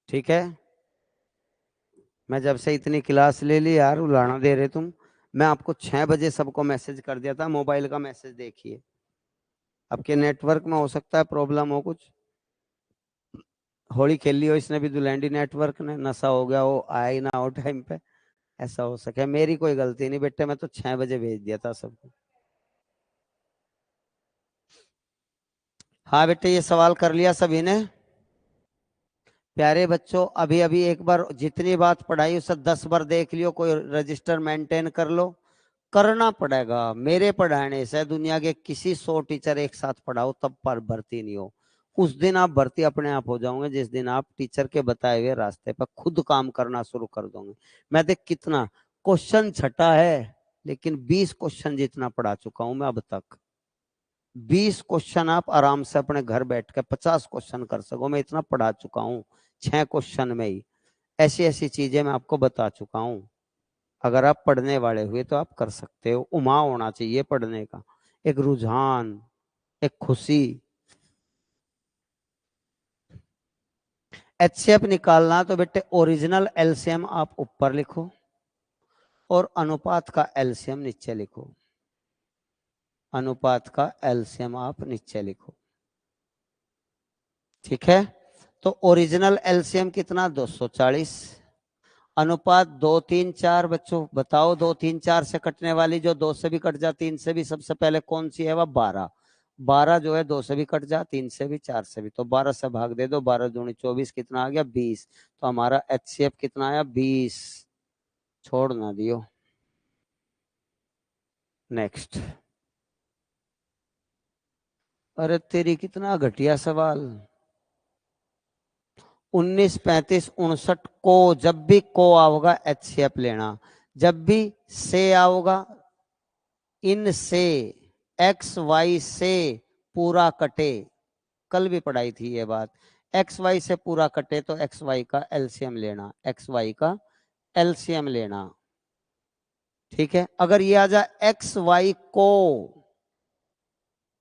ठीक है? मैं जब से इतनी क्लास ले ली यार, उलाना दे रहे तुम। मैं आपको 6 बजे सबको मैसेज कर दिया था, मोबाइल का मैसेज देखिए। आपके नेटवर्क में हो सकता है प्रॉब्लम हो कुछ। होली खेल ली हो इसने भी, दुलैंडी नेटवर्क ने नशा हो गया हो, आया ही ना हो टाइम पे, ऐसा हो सके। मेरी कोई गलती नहीं बेटे, मैं तो 6 बजे भेज दिया था सबको। हाँ बेटे, ये सवाल कर लिया सभी ने? प्यारे बच्चों, अभी अभी एक बार जितनी बात पढ़ाई उसे 10 बार देख लियो, कोई रजिस्टर मेंटेन कर लो। करना पड़ेगा, मेरे पढ़ाने से दुनिया के किसी 100 टीचर एक साथ पढ़ाओ तब पर भर्ती नहीं हो। उस दिन आप भर्ती अपने आप हो जाओगे, जिस दिन आप टीचर के बताए हुए रास्ते पर खुद काम करना शुरू कर दोगे। मैं देख कितना क्वेश्चन छटा है, लेकिन 20 क्वेश्चन जितना पढ़ा चुका हूं मैं अब तक। 20 क्वेश्चन आप आराम से अपने घर बैठ कर 50 क्वेश्चन कर सको, मैं इतना पढ़ा चुका हूँ 6 क्वेश्चन में ही। ऐसी ऐसी चीजें मैं आपको बता चुका हूँ। अगर आप पढ़ने वाले हुए तो आप कर सकते हो। उमा होना चाहिए पढ़ने का, एक रुझान, एक खुशी। एचसीएफ निकालना तो बेटे ओरिजिनल एलसीएम आप ऊपर लिखो और अनुपात का एलसीएम नीचे लिखो। अनुपात का एलसीएम आप नीचे लिखो। ठीक है? तो ओरिजिनल एलसीएम कितना? 240। अनुपात 2, 3, 4, बच्चों बताओ, 2, 3, 4 से कटने वाली जो 2 से भी कट जा, 3 से भी, सबसे पहले कौन सी है? वह 12। 12 जो है 2 से भी कट जा, 3 से भी, 4 से भी, तो 12 से भाग दे दो, 12 दूनी 24, कितना आ गया? 20। तो हमारा एचसीएफ कितना आया? 20। छोड़ ना दियो। नेक्स्ट। अरे तेरी, कितना घटिया सवाल। 19, 35, 59 को, जब भी को आओगा एचसीएफ लेना। जब भी से आओगा, इन से, एक्स वाई से पूरा कटे, कल भी पढ़ाई थी ये बात। एक्स वाई से पूरा कटे तो एक्स वाई का एलसीएम लेना, एक्स वाई का एलसीएम लेना। ठीक है? अगर ये आ जाए एक्स वाई को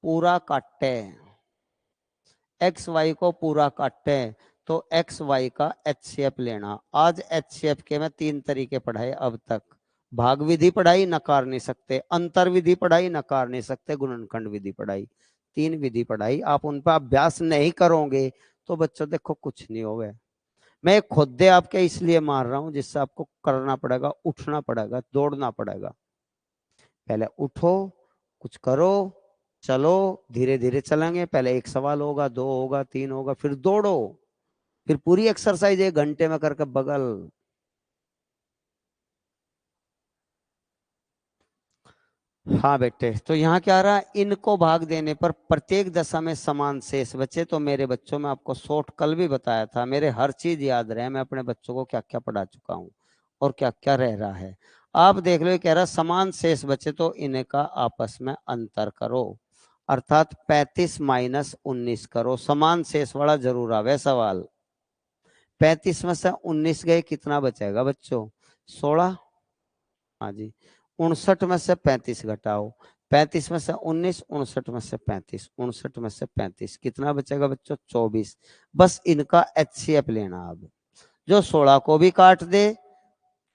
पूरा काटे, एक्स वाई को पूरा काटे, तो एक्स वाई का एचसीएफ लेना। आज एचसीएफ के मैं 3 तरीके पढ़ाए अब तक। भाग विधि पढ़ाई, नकार नहीं सकते। अंतर विधि पढ़ाई, नकार नहीं सकते। गुणनखंड विधि पढ़ाई, 3 विधि पढ़ाई। आप उन पर अभ्यास नहीं करोगे तो बच्चों देखो कुछ नहीं होगा। मैं खुदे आपके इसलिए मार रहा हूं जिससे आपको करना पड़ेगा, उठना पड़ेगा, दौड़ना पड़ेगा। पहले उठो, कुछ करो, चलो धीरे धीरे चलेंगे, पहले एक सवाल होगा, दो होगा, तीन होगा, फिर दौड़ो, फिर पूरी एक्सरसाइज 1 घंटे में करके बगल। हाँ बेटे, तो यहाँ क्या आ रहा है, इनको भाग देने पर प्रत्येक दशा में समान शेष बचे। तो मेरे बच्चों में आपको शॉर्ट कल भी बताया था, मेरे हर चीज याद रहे, मैं अपने बच्चों को क्या क्या पढ़ा चुका हूँ और क्या क्या रह रहा है। आप देख लो, ये कह रहा समान शेष बचे तो इनका आपस में अंतर करो, अर्थात 35 माइनस 19 करो। समान शेष वाला जरूर आवे सवाल। 35 में से 19 गए, कितना बचेगा बच्चों? 16। हाँ जी। 59 में से 35 घटाओ, 35 में से 19, 59 में से 35, 59 में से 35, कितना बचेगा बच्चों? 24। बस इनका एचसीएफ लेना। अब जो 16 को भी काट दे,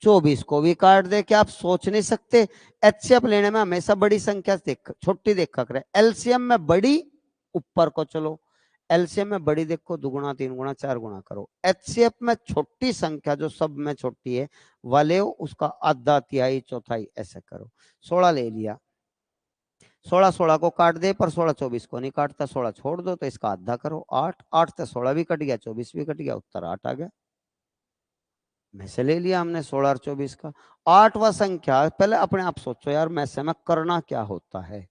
24 को भी काट दे, क्या आप सोच नहीं सकते? एचसीएफ लेने में हमेशा बड़ी संख्या देख, छोटी देखा करे। एलसीएम में बड़ी, ऊपर को चलो, एलसीएम में बड़ी देखो, दुगुना, तीन गुना, चार गुना करो। एचसीएफ में छोटी संख्या जो सब में छोटी है वाले उसका आधा, तिहाई, चौथाई ऐसे करो। 16 ले लिया, 16 16 को काट दे, पर 16 24 को नहीं काटता, 16 छोड़ दो, तो इसका आधा करो। 8 8 से 16 भी कट गया, 24 भी कट गया, उत्तर 8 आ गया। में से ले लिया हमने 16 और 24 का। 8वां संख्या, पहले अपने आप सोचो यार, में से में करना क्या होता है,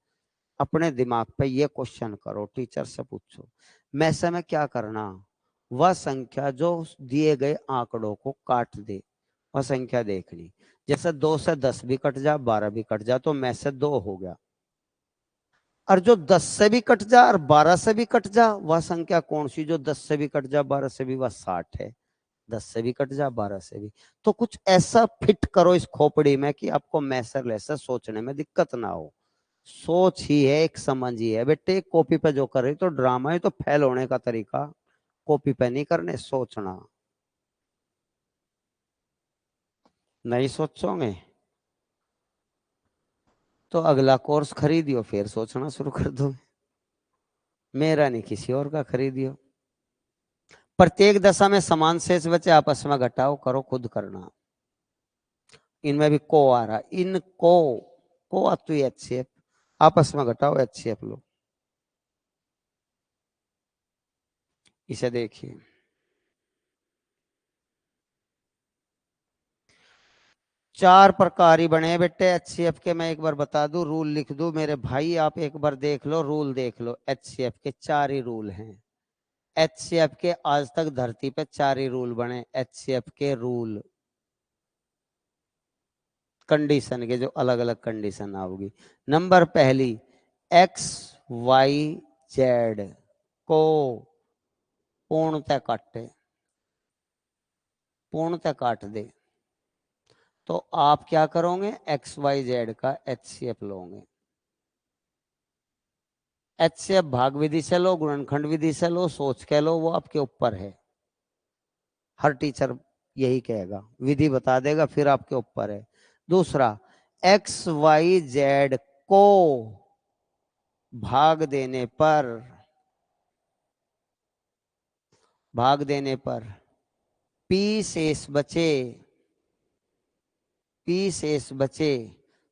अपने दिमाग पे ये क्वेश्चन करो, टीचर से पूछो, में से में क्या करना। वह संख्या जो दिए गए आंकड़ों को काट दे, वह संख्या देखनी। जैसे 2 से 10 भी कट जा, 12 भी कट जा, तो में से 2 हो गया। और जो 10 से भी कट जा और 12 से भी कट जा, वह संख्या कौन सी? जो 10 से भी कट जा, 12 से भी, वह 60 है। 10 से भी कट जा, 12 से भी। तो कुछ ऐसा फिट करो इस खोपड़ी में कि आपको मैसर लेसर सोचने में दिक्कत ना हो। सोच ही है, एक समझ ही है बेटे। कॉपी पे जो कर रही तो ड्रामा है, तो फेल होने का तरीका कॉपी पे नहीं करने, सोचना। नहीं सोचोगे तो अगला कोर्स खरीदियो, फिर सोचना शुरू कर दो। मेरा नहीं, किसी और का खरीदियो। प्रत्येक दशा में समान शेष बचे, आपस में घटाओ करो, खुद करना। इनमें भी को आ रहा, इन को आतु एचसीएफ, आपस में घटाओ, एचसीएफ लो। इसे देखिए, चार प्रकार ही बने बेटे एचसीएफ के। मैं एक बार बता दूं, रूल लिख दूं मेरे भाई, आप एक बार देख लो, रूल देख लो। एचसीएफ के 4 ही रूल हैं। एचसीएफ के आज तक धरती पे 4 ही रूल बने, एचसीएफ के रूल, कंडीशन के, जो अलग अलग कंडीशन आओगी। नंबर पहली, एक्स वाई जेड को पूर्णतः काटे, पूर्णतः काट दे, तो आप क्या करोगे? एक्स वाई जेड का एचसीएफ लोगे। एचसीएफ भाग विधि से लो, गुणनखंड विधि से लो, सोच के लो, वो आपके ऊपर है। हर टीचर यही कहेगा, विधि बता देगा, फिर आपके ऊपर है। दूसरा, एक्स वाई जेड को भाग देने पर, भाग देने पर पी शेष बचे, पी शेष बचे,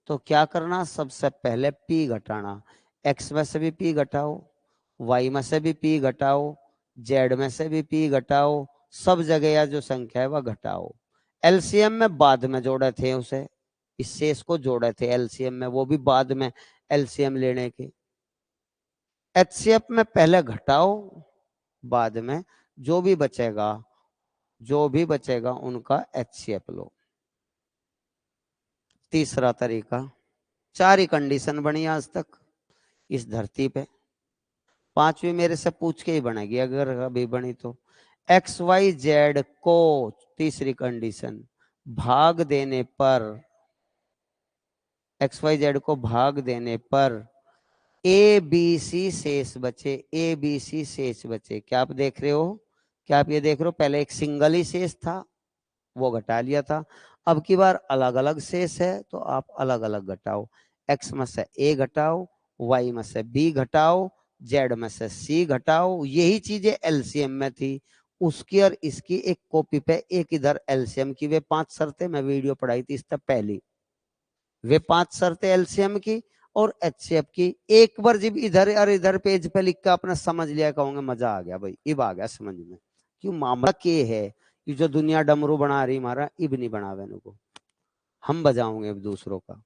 तो क्या करना? सबसे पहले पी घटाना। एक्स में से भी पी घटाओ, वाई में से भी पी घटाओ, जेड में से भी पी घटाओ, सब जगह या जो संख्या है वह घटाओ। एलसीएम में बाद में जोड़े थे उसे, इस शेष को जोड़े थे एलसीएम में, वो भी बाद में एलसीएम लेने के। एचसीएफ में पहले घटाओ, बाद में जो भी बचेगा, जो भी बचेगा उनका एचसीएफ लो। तीसरा तरीका, 4 ही कंडीशन बनी आज तक इस धरती पे, 5वीं मेरे से पूछ के ही बनेगी अगर अभी बनी तो। एक्स वाई जेड को, तीसरी कंडीशन, भाग देने पर, एक्स वाई जेड को भाग देने पर ए बी सी शेष बचे, ए बी सी शेष बचे। क्या आप देख रहे हो? क्या आप ये देख रहे हो? पहले एक सिंगल ही शेष था, वो घटा लिया था। अब की बार अलग अलग शेष है, तो आप अलग अलग घटाओ। एक्स में से ए घटाओ, वाई में से बी घटाओ, जेड में से सी घटाओ। यही चीजें एलसीएम में थी, उसकी और इसकी एक कॉपी पे, एक इधर एलसीएम की। वे 5 शर्तें मैं वीडियो पढ़ाई थी इससे पहली, वे 5 शर्तें एलसीएम की, और HCF की एक बार जब इधर और इधर पेज पे लिख के आपने समझ लिया, कहूंगे मजा आ गया भाई, इब आ गया समझ में। क्यों मामला के है, ये जो दुनिया डमरू बना रही हमारा, इब नहीं बनावे को, हम बजाओगे अब दूसरों का।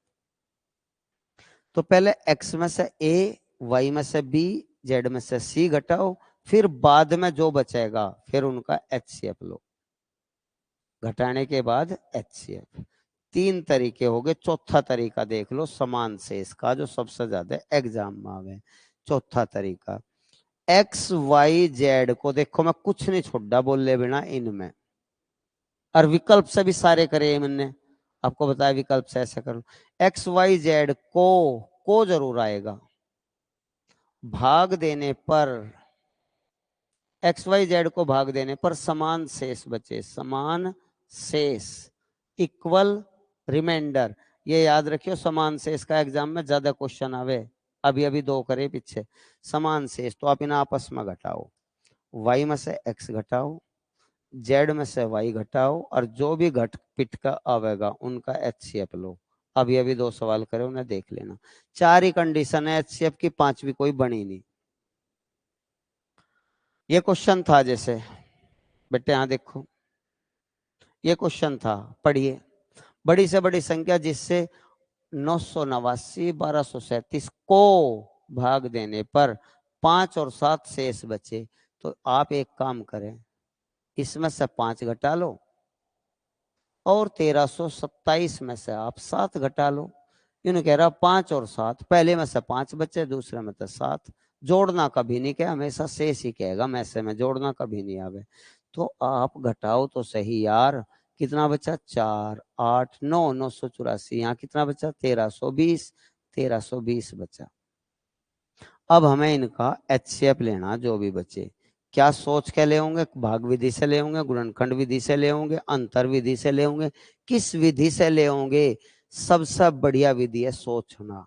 तो पहले x में से a, y में से b, z में से c घटाओ, फिर बाद में जो बचेगा फिर उनका HCF लो, घटाने के बाद HCF। तीन तरीके हो गए, चौथा तरीका देख लो समान शेष का, जो सबसे ज्यादा एग्जाम में आवे। चौथा तरीका, एक्स वाई जेड को देखो मैं कुछ नहीं छोड़ा बोले बिना इनमें, और विकल्प से भी सारे करे मैंने आपको बताया, विकल्प से ऐसा करो। एक्स वाई जेड को जरूर आएगा, भाग देने पर एक्स वाई जेड को भाग देने पर समान शेष बचे, समान शेष इक्वल रिमाइंडर। ये याद रखियो, समान शेष का एग्जाम में ज्यादा क्वेश्चन आवे, अभी अभी दो करे पीछे। समान शेष तो आप इन्हें आपस में घटाओ, y में से x घटाओ, z में से y घटाओ, और जो भी घट पिट का आवेगा उनका HCF लो। अभी अभी दो सवाल करे, उन्हें देख लेना। चार ही कंडीशन है HCF की, पांचवी कोई बनी नहीं। ये क्वेश्चन था, जैसे बेटे यहां देखो, ये क्वेश्चन था, पढ़िए। बड़ी से बड़ी संख्या जिससे 989 1237 को भाग देने पर 5 और 7 शेष बचे, तो आप एक काम करें, इसमें से 5 घटा लो और 1327 में से आप 7 घटा लो। यूं कह रहा 5 और 7, पहले में से 5 बचे, दूसरे में से 7। जोड़ना कभी नहीं कहे, हमेशा शेष ही कहेगा, में से में जोड़ना कभी नहीं आवे। तो आप घटाओ तो सही यार, कितना बचा, 4 8 9 984, यहाँ कितना बचा, 1320, 1320 बचा। अब हमें इनका HCF लेना, जो भी बचे। क्या सोच के ले होंगे, भाग विधि से ले होंगे, गुणनखंड विधि से ले होंगे, अंतर विधि से ले होंगे, किस विधि से ले होंगे? सबसे बढ़िया विधि है सोचना,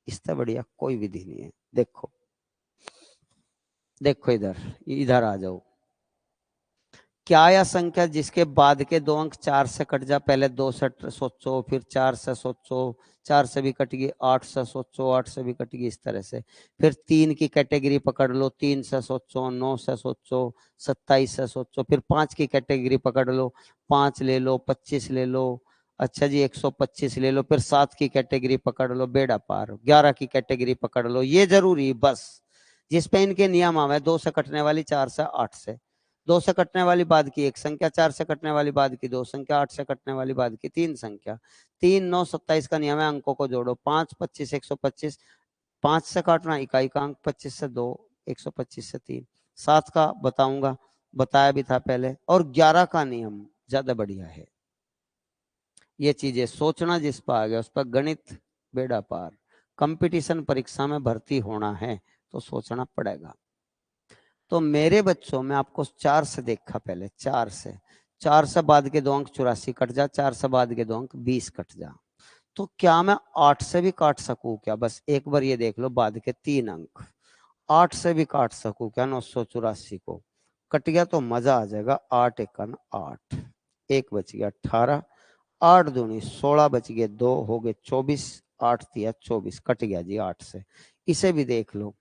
इससे बढ़िया कोई विधि नहीं है। देखो देखो इधर इधर आ जाओ। क्या या संख्या जिसके बाद के दो अंक 4 से कट जा, पहले 2 से सोचो, फिर 4 से सोचो, 4 से भी कट गई, 8 से सोचो, 8 से भी कट गई, इस तरह से। फिर 3 की कैटेगरी पकड़ लो, 3 से सोचो, 9 से सोचो, 27 से सोचो, फिर 5 की कैटेगरी पकड़ लो, 5 ले लो, 25 ले लो, अच्छा जी 125 ले लो, फिर 7 की कैटेगरी पकड़ लो, बेड़ा पार, 11 की कैटेगरी पकड़ लो। ये जरूरी बस जिसपे इनके नियम आवे, 2 से कटने वाली, 4 से 8 से, 2 से कटने वाली बाद की एक संख्या, 4 से कटने वाली बाद की दो संख्या, 8 से कटने वाली बाद की तीन संख्या। 3 9 27 का नियम है, अंकों को जोड़ो, 5 25 125, 5 से काटना इकाई का अंक, 25 से 2, 125 से 3। 7 का बताऊंगा, बताया भी था पहले। और 11 का नियम ज्यादा बढ़िया है। ये चीजें सोचना, जिस पर आ गया उस पर गणित बेड़ा पार। कंपटीशन परीक्षा में भर्ती होना है तो सोचना पड़ेगा। तो मेरे बच्चों में आपको 4 से देखा पहले, 4 से, 4 से बाद के दो अंक 84 कट जा, 4 से बाद के दो अंक 20 कट जा। तो क्या मैं 8 से भी काट सकूं क्या? बस एक बार ये देख लो, बाद के 3 अंक 8 से भी काट सकूं क्या? 984 को कट गया तो मजा आ जाएगा। 8 एकन 8, एक बच गया 18, 8 दूनी 16 बच गए, 2 हो गए 24, 8 दिया 24, कट गया जी 8 से। इसे भी देख लो,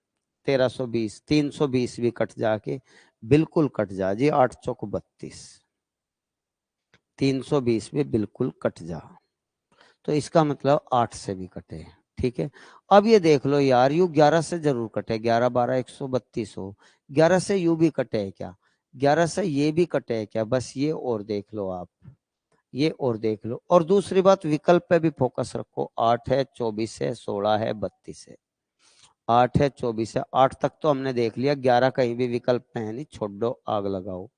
1320, 320 भी कट जाके बिल्कुल कट जा जी, 8 चौक 32, 320 भी बिल्कुल कट जा। तो इसका मतलब 8 से भी कटे, ठीक है। अब ये देख लो यार, यू 11 से जरूर कटे, 11 12 132 हो, 11 से यू भी कटे है क्या? 11 से ये भी कटे है क्या? बस ये और देख लो आप, ये और देख लो। और दूसरी बात, विकल्प पे भी फोकस रखो, 8 है, 24 है, 16 है, 32 है। 8 है, 24 है, 8 तक तो हमने देख लिया, 11 कहीं भी विकल्प में है नहीं, छोड़ दो, आग लगाओ।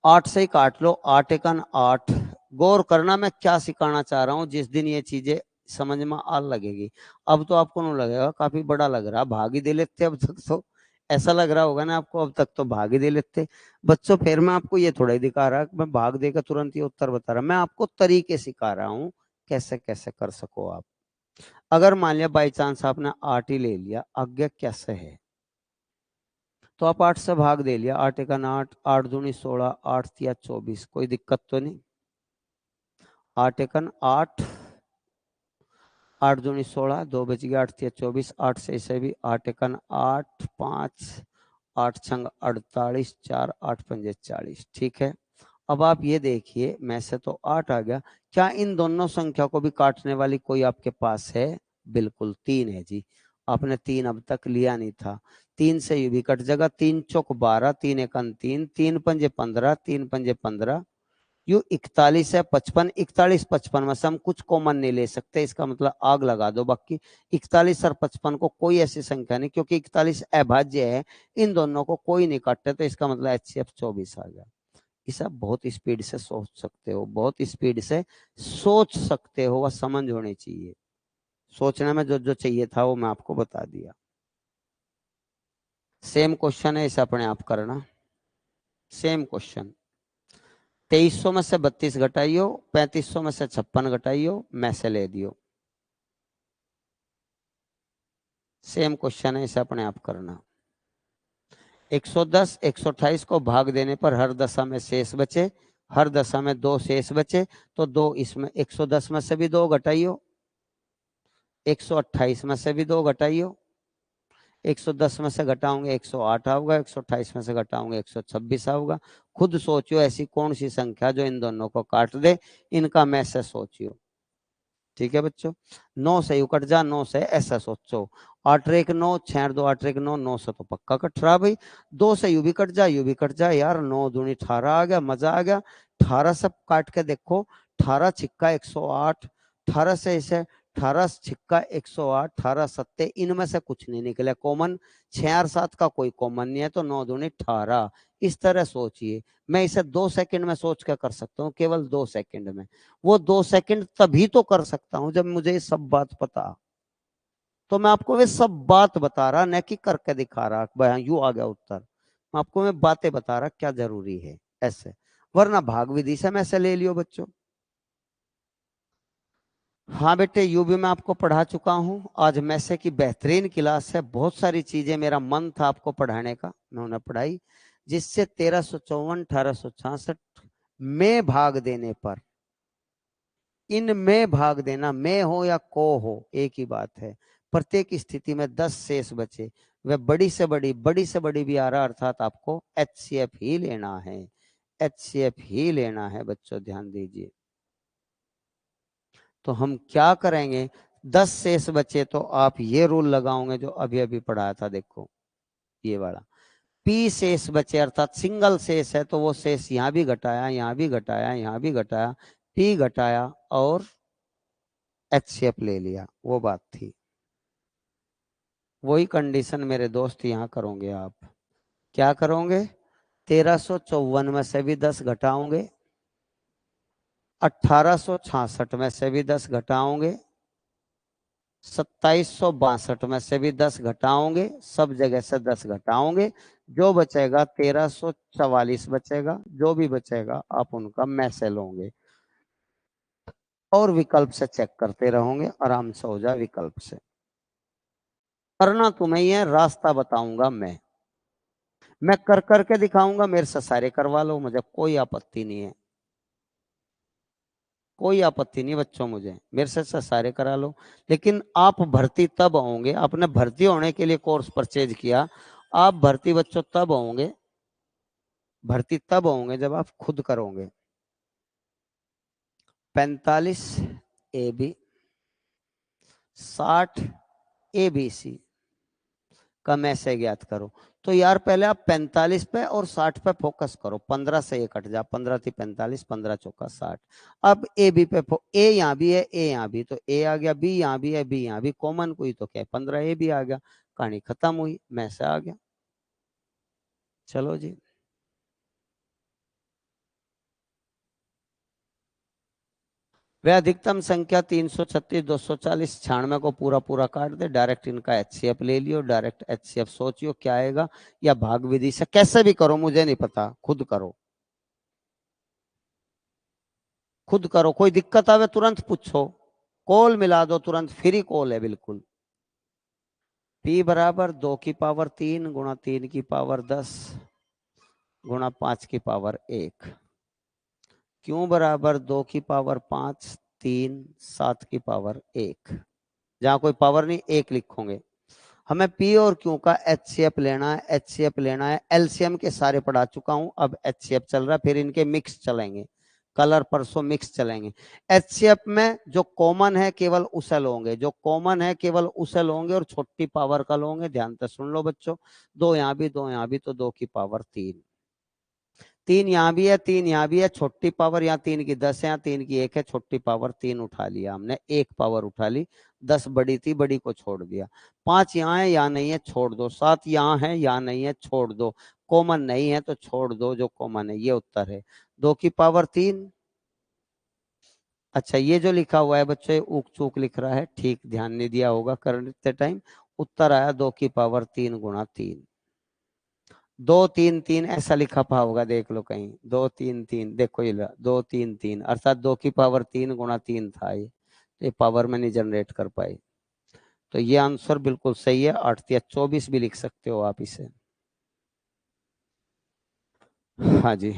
8 से ही काट लो, 8 एकन 8। गौर करना मैं क्या सिखाना चाह रहा हूं, जिस दिन ये चीजें समझ में आ लगेगी। अब तो आपको नहीं लगेगा, काफी बड़ा लग रहा, भाग ही दे लेते अब तक तो, ऐसा लग रहा होगा ना आपको, अब तक तो भाग ही दे लेते बच्चों। फिर मैं आपको ये थोड़ा ही दिखा रहा, मैं भाग देकर तुरंत ही उत्तर बता रहा, मैं आपको तरीके सिखा रहा हूँ, कैसे कैसे कर सको आप। अगर मान लिया बाई चांस आपने 8 ही ले लिया, आज्ञा कैसे है, तो आप 8 से भाग दे लिया, 8 एकन 8, 8 दूनी 16, 8 तिया 24, कोई दिक्कत तो नहीं। 8 एकन 8, 8 दूनी 16, 2 बच गया, 8 तिया 24, 8 से इसे भी 8 एकन 8, 5, 8 छंग 48, 4 8 पंजे 40। ठीक है, अब आप ये देखिए में से तो 8 आ गया, क्या इन दोनों संख्या को भी काटने वाली कोई आपके पास है? बिल्कुल 3 है जी। आपने 3 अब तक लिया नहीं था, 3 से ये भी कट जाएगा, 3 चौक 12, 3 एकन 3, 3 पंजे 15, 3 पंजे 15, यू 41 है 55, 41 55 में से हम कुछ कॉमन नहीं ले सकते, इसका मतलब आग लगा दो। बाकी 41 और 55 को कोई ऐसी संख्या नहीं, क्योंकि 41 अभाज्य है, इन दोनों को कोई नहीं काटते, तो इसका मतलब HCF 24 आ गया। इसे आप बहुत स्पीड से सोच सकते हो, बहुत स्पीड से सोच सकते हो, वह समझ होनी चाहिए। सोचने में जो जो चाहिए था वो मैं आपको बता दिया। सेम क्वेश्चन है, इसे अपने आप करना। सेम क्वेश्चन, 2300 में से 32 घटाइयो, 3500 में से 56 घटाइयो, में से ले दियो। सेम क्वेश्चन है, इसे अपने आप करना। 110 128 को भाग देने पर हर दशा में शेष बचे, हर दशा में 2 शेष बचे, तो 2 इसमें 110 में से भी 2 घटाइयो, 128 में से भी 2 घटाइयो, 110 में से घटाओगे 108 आऊगा, 128 में से घटाओगे 126 आऊगा। खुद सोचियो ऐसी कौन सी संख्या जो इन दोनों को काट दे, इनका में से सोचियो। ठीक है बच्चों, 9 से यू कट जा, 9 से ऐसा सोचो, 8 एक 9, 6 2 8 एक 9, 9 से तो पक्का कट रहा भाई। 2 से यू भी कट जा, यू भी कट जा, यार 9 दूनी 18 आ गया, मजा आ गया। 18 से काट के देखो, 18 छिक्का 108, 18 से इसे 18 छिक्का 108, 18 सत्ते, इनमें से कुछ नहीं निकले कॉमन, 6 और 7 का कोई कॉमन नहीं है, तो 9 दूनी 18। इस तरह सोचिए, मैं इसे 2 सेकंड में सोच के कर सकता हूँ, केवल 2 सेकंड में। वो 2 सेकंड तभी तो कर सकता हूं जब मुझे ये सब बात पता, तो मैं आपको वे सब बात बता रहा, न कि करके दिखा रहा बयां यू आ गया उत्तर। मैं आपको मैं बातें बता रहा क्या जरूरी है ऐसे, वरना भाग विधि से मैं ऐसे ले लियो बच्चों। हाँ बेटे, यू भी मैं आपको पढ़ा चुका हूं, आज मैसे की बेहतरीन क्लास है, बहुत सारी चीजें मेरा मन था आपको पढ़ाने का, मैं उन्हें पढ़ाई, जिससे 1354 1866 में भाग देने पर, इनमें भाग देना, में हो या को हो एक ही बात है, प्रत्येक स्थिति में 10 शेष बचे, वह बड़ी से बड़ी भी आ रहा, अर्थात आपको HCF ही लेना है, HCF ही लेना है बच्चों, ध्यान दीजिए। तो हम क्या करेंगे, 10 शेष बचे तो आप ये रूल लगाओगे जो अभी अभी पढ़ाया था, देखो ये वाला, P शेष बचे अर्थात सिंगल शेष है, तो वो शेष यहां भी घटाया, यहां भी घटाया, यहां भी घटाया, P घटाया और HCF ले लिया, वो बात थी। वही कंडीशन मेरे दोस्त यहां करोगे आप, क्या करोगे, 1354 में से भी 10 घटाओगे, 1866 में से भी 10 घटाओगे, 2762 में से भी 10 घटाओगे, सब जगह से 10 घटाओगे, जो बचेगा 1344 बचेगा, जो भी बचेगा आप उनका में से लोगे और विकल्प से चेक करते रहोगे, आराम से हो जाए विकल्प से। करना तुम्हें ये, रास्ता बताऊंगा मैं कर करके दिखाऊंगा, मेरे से सारे करवा लो, मुझे कोई आपत्ति नहीं है, कोई आपत्ति नहीं बच्चों, मुझे मेरे से सारे करा लो। लेकिन आप भर्ती तब होंगे, आपने भर्ती होने के लिए कोर्स परचेज किया, आप भर्ती बच्चों तब होंगे, भर्ती तब होंगे जब आप खुद करोगे। 45 AB, 60 ABC का में से ज्ञात करो। तो यार पहले आप 45 पे और 60 पे फोकस करो, 15 से ये कट जा, 15 थी 45, 15 चौका 60। अब ए बी पे, ए यहाँ भी है, ए यहाँ भी, तो ए आ गया, बी यहाँ भी है, बी यहाँ भी, कॉमन कोई तो क्या, 15 ए भी आ गया, कहानी खत्म हुई, में से आ गया। चलो जी, वह अधिकतम संख्या 336 240 96 को पूरा पूरा काट दे, डायरेक्ट इनका HCF ले लियो, डायरेक्ट HCF सोचियो क्या आएगा, या भाग विधि से कैसे भी करो, मुझे नहीं पता, खुद करो, खुद करो, कोई दिक्कत आवे तुरंत पूछो, कॉल मिला दो तुरंत, फ्री कॉल है बिल्कुल। P बराबर 2 की पावर 3 गुणा 3 की पावर 10 गुणा 5 की पावर 1, Q बराबर 2 की पावर 5 3 7 की पावर 1, जहां कोई पावर नहीं एक लिखोगे। हमें पी और क्यू का एचसीएफ लेना है, एचसीएफ लेना है। एलसीएम के सारे पढ़ा चुका हूं, अब एचसीएफ चल रहा है, फिर इनके मिक्स चलेंगे, कलर परसों मिक्स चलेंगे। एचसीएफ में जो कॉमन है केवल उसल होंगे, जो कॉमन है केवल उसल होंगे और छोटी पावर का होंगे। ध्यान से सुन लो बच्चों, दो यहाँ भी दो यहाँ भी, तो दो की पावर तीन, तीन यहाँ भी है तीन यहाँ भी है, छोटी पावर यहाँ तीन की 10 है, यहाँ तीन की एक है, छोटी पावर तीन उठा लिया हमने, एक पावर उठा ली। 10 बड़ी थी, बड़ी को छोड़ दिया। 5 यहाँ है यहाँ नहीं है छोड़ दो, 7 यहाँ है यहाँ नहीं है छोड़ दो, कॉमन नहीं है तो छोड़ दो, जो कॉमन है। ये उत्तर है, 2 की पावर 3। अच्छा ये जो लिखा हुआ है बच्चे ऊक चूक लिख रहा है, ठीक ध्यान नहीं दिया होगा करते टाइम। उत्तर आया 2 की पावर 3 गुणा 3। 2 3 3 ऐसा लिखा पा होगा, देख लो कहीं 2 3 3, देखो ये 2 3 3 अर्थात 2 की पावर 3 गुणा 3 था ये पावर में नहीं जनरेट कर पाई। तो ये आंसर बिल्कुल सही है, 8 या 24 भी लिख सकते हो आप इसे। हाँ जी,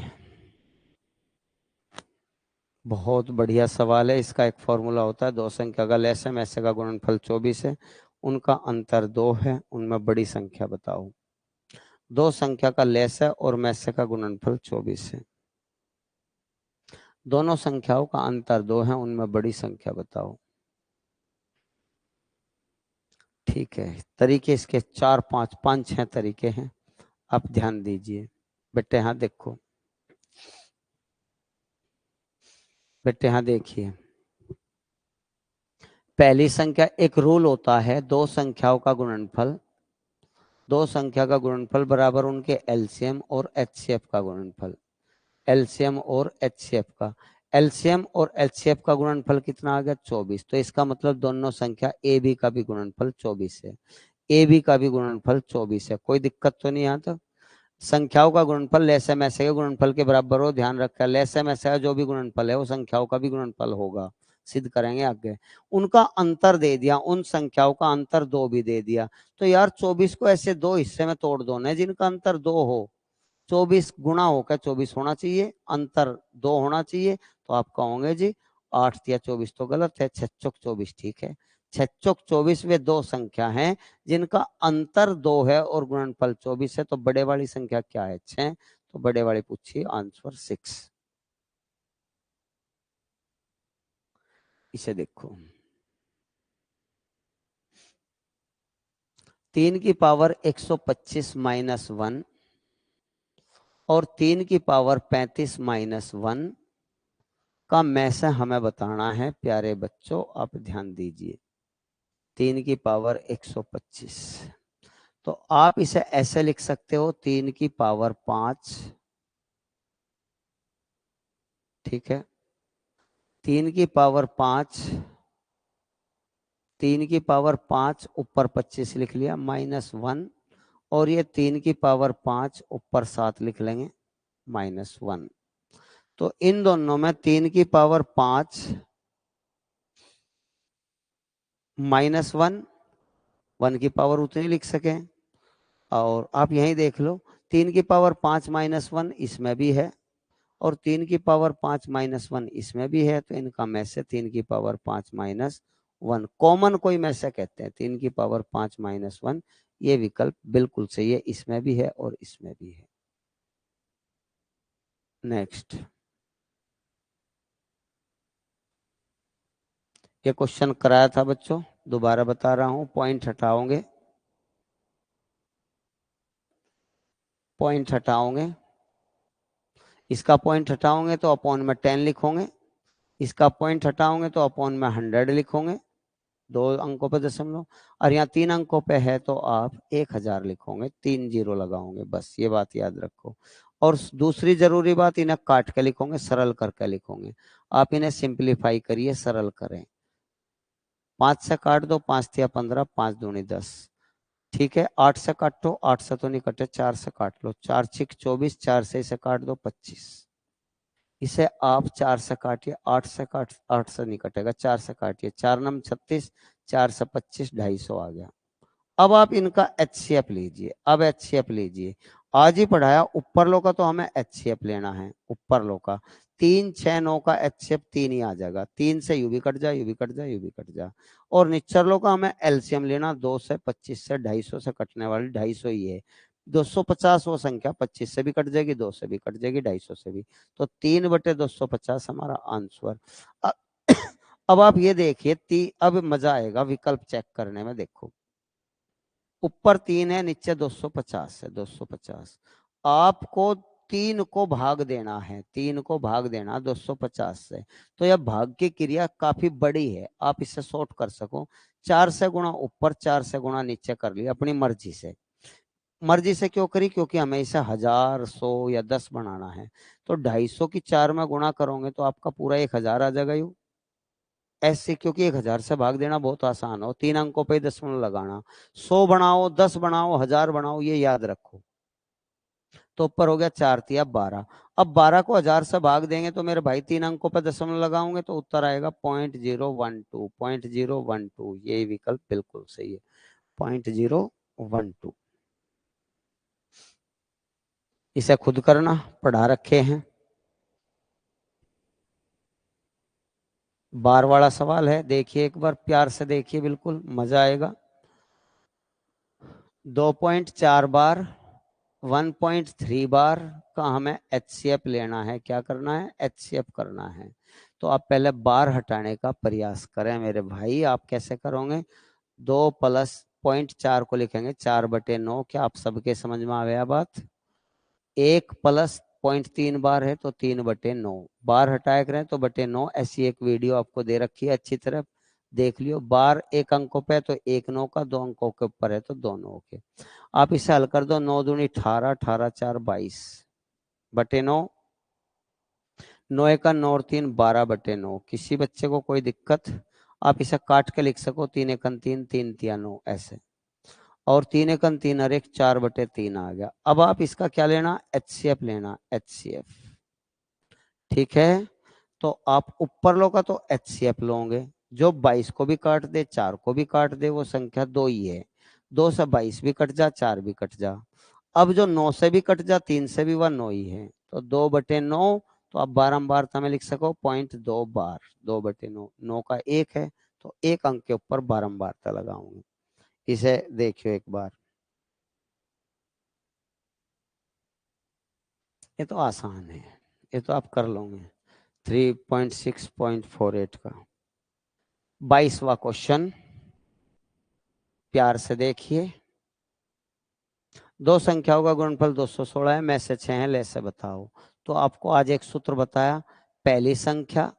बहुत बढ़िया सवाल है। इसका एक फॉर्मूला होता है, दो संख्या का लैस है मैसे का गुणनफल 24 है, उनका अंतर 2 है, उनमें बड़ी संख्या बताओ। दो संख्या का लैस है और मैसे का गुणनफल 24 है, दोनों संख्याओं का अंतर 2 है, उनमें बड़ी संख्या बताओ। ठीक है, तरीके इसके 4 5 5 6 तरीके हैं, आप ध्यान दीजिए बेटे। हाँ देखो बेटे, हाँ देखिए, पहली संख्या, एक रूल होता है दो संख्याओं का गुणनफल, दो संख्या का गुणनफल बराबर उनके एलसीएम और एचसीएफ का गुणनफल। एलसीएम और एचसीएफ का, एलसीएम और एचसीएफ का गुणनफल कितना आ गया 24। तो इसका मतलब दोनों संख्या ए बी का भी गुणनफल 24 है, ए बी का भी गुणनफल 24 है। कोई दिक्कत तो नहीं यहाँ तक। संख्याओं का गुणनफल लैसे मैसे के गुणनफल के बराबर हो, ध्यान रखा, लैसे मैसे का जो भी गुणनफल है वो संख्याओं का भी गुणनफल होगा, सिद्ध करेंगे आगे। उनका अंतर दे दिया, उन संख्याओं का अंतर 2 भी दे दिया। तो यार 24 को ऐसे दो हिस्से में तोड़ दो ना जिनका अंतर 2 हो, 24 गुणा होकर 24 होना चाहिए, अंतर 2 होना चाहिए। तो आप कहोगे जी 8 या 24 तो गलत है, 6 चौक 24 ठीक है। 6 चौक 24 वे दो संख्या हैं जिनका अंतर 2 है और गुणनफल 24 है। तो बड़े वाली संख्या क्या है 6, तो बड़े वाली पूछिए, आंसर 6। इसे देखो, 3 की पावर 125 माइनस 1 और 3 की पावर 35 माइनस 1 का में से हमें बताना है। प्यारे बच्चों आप ध्यान दीजिए, 3 की पावर 125, तो आप इसे ऐसे लिख सकते हो 3 की पावर 5, ठीक है, 3 की पावर 5, 3 की पावर 5 ऊपर 25 लिख लिया माइनस 1, और ये 3 की पावर 5 ऊपर 7 लिख लेंगे माइनस 1। तो इन दोनों में 3 की पावर 5 माइनस 1, 1 की पावर उतनी लिख सके। और आप यहीं देख लो, 3 की पावर 5 माइनस 1 इसमें भी है और 3 की पावर 5 माइनस 1 इसमें भी है। तो इनका में से 3 की पावर 5 माइनस 1 कॉमन कोई में से कहते हैं, 3 की पावर 5 माइनस 1, ये विकल्प बिल्कुल सही है, इसमें भी है और इसमें भी है। नेक्स्ट, ये क्वेश्चन कराया था बच्चों, दोबारा बता रहा हूं, पॉइंट हटाओगे, पॉइंट हटाओगे, इसका पॉइंट हटाओगे तो अपॉन में 10 लिखोगे, इसका पॉइंट हटाओगे तो अपॉन में 100 लिखोगे, 2 अंकों पे दशमलव, और यहाँ 3 अंकों पे है तो आप 1000 लिखोगे, 3 जीरो लगाओगे, बस ये बात याद रखो। और दूसरी जरूरी बात, इन्हें काट के लिखोगे, सरल करके लिखोगे। आप इन्हें सिंप्लीफाई करिए, सरल करें। 5 से काट दो, 5 तिया 15, 5 दूनी 10, ठीक है। 8 से काटो, 8 से तो नहीं कटे, 4 से काट लो, 4 छिक 24, 4 से इसे काट दो 25, इसे आप 4 से काटिए, 8 से काट, 8 से नहीं कटेगा, 4 से काटिए, 4 नम 36, 4 से 25, 250 आ गया। अब आप इनका एचसीएफ लीजिए। अब एचसीएफ लीजिए, आज ही पढ़ाया ऊपर लो का, तो हमें एचसीएफ लेना है ऊपर लो का। 3 6 9 का एचसीएफ 3 ही आ जाएगा। 3 से यू भी कट जा, यू भी कट जा, यू भी कट जा। और निच्चर लो का हमें एलसीएम लेना। 2 से 25 से 250 से कटने वाली 250 ही है। 250 वो संख्या 25 से भी कट जाएगी, 2 से भी कट जाएगी, 250 से भी। तो 3/250 हमारा आंसर। अ- अब आप ये देखिए, अब मजा आएगा विकल्प चेक करने में। देखो, ऊपर 3 है, नीचे 250 है। 250 आपको 3 को भाग देना है, 3 को भाग देना 250 से। तो यह भाग की क्रिया काफी बड़ी है, आप इसे शॉर्ट कर सको। 4 से गुणा ऊपर, 4 से गुणा नीचे कर लिया अपनी मर्जी से। मर्जी से क्यों करी? क्योंकि हमें इसे 1000 100 या 10 बनाना है। तो 250 की 4 में गुणा करोगे तो आपका पूरा 1000 आ जाएगा। यू ऐसे, क्योंकि 1000 से भाग देना बहुत आसान हो, 3 अंकों पे दशमलव लगाना। 100 बनाओ, 10 बनाओ, 1000 बनाओ, ये याद रखो। तो ऊपर हो गया 4 तिया 12। अब 12 को 1000 से भाग देंगे तो मेरे भाई 3 अंकों पे दशमलव लगाओगे तो उत्तर आएगा 0.012। 0.012 ये विकल्प बिल्कुल सही है। 0.012 इसे खुद करना, पढ़ा रखे हैं। बार वाला सवाल है, देखिए एक बार प्यार से देखिए, बिल्कुल मजा आएगा। 2.4 बार, 1.3 बार का हमें एचसीएफ लेना है। क्या करना है? एचसीएफ करना है। तो आप पहले बार हटाने का प्रयास करें मेरे भाई। आप कैसे करोगे? 2 प्लस 0.4 को लिखेंगे 4/9। क्या आप सबके समझ में आ गया बात? 1 प्लस 0.3 बार है तो 3/9। बार हटाया करें तो /9। ऐसी एक वीडियो आपको दे रखी है, अच्छी तरह देख लियो। बार 1 अंकों पे तो 1 9 का, 2 अंकों के ऊपर है तो 2 9 के। आप इसे हल कर दो। 9 दूनी 18, 18 4 22 बटे 9। 9 1 9 और 3 12/9। किसी बच्चे को कोई दिक्कत? आप इसे काट के लिख सको। 3 1 3, 3 तिया 9 ऐसे। और 3 1 3 और 1 4/3 आ गया। अब आप इसका क्या लेना? एचसीएफ लेना, एचसीएफ। ठीक है, तो आप ऊपर लो का तो एचसीएफ लोगे। जो 22 को भी काट दे, 4 को भी काट दे, वो संख्या 2 ही है। 2 से 22 भी कट जा, 4 भी कट जा। अब जो 9 से भी कट जा, 3 से भी, वह 9 ही है। तो 2/9। तो आप बारंबारता में लिख सको 0.2 बार। 2/9, 9 का 1 है तो 1 अंक के ऊपर बारंबारता लगाऊंगे। इसे देखियो एक बार। ये तो आसान है, ये तो आप कर लोगे। 3.6.48 का 22वां क्वेश्चन, प्यार से देखिए। दो संख्याओं का गुणनफल 216 है, में से 6 है, ले से बताओ। तो आपको आज एक सूत्र बताया, पहली संख्या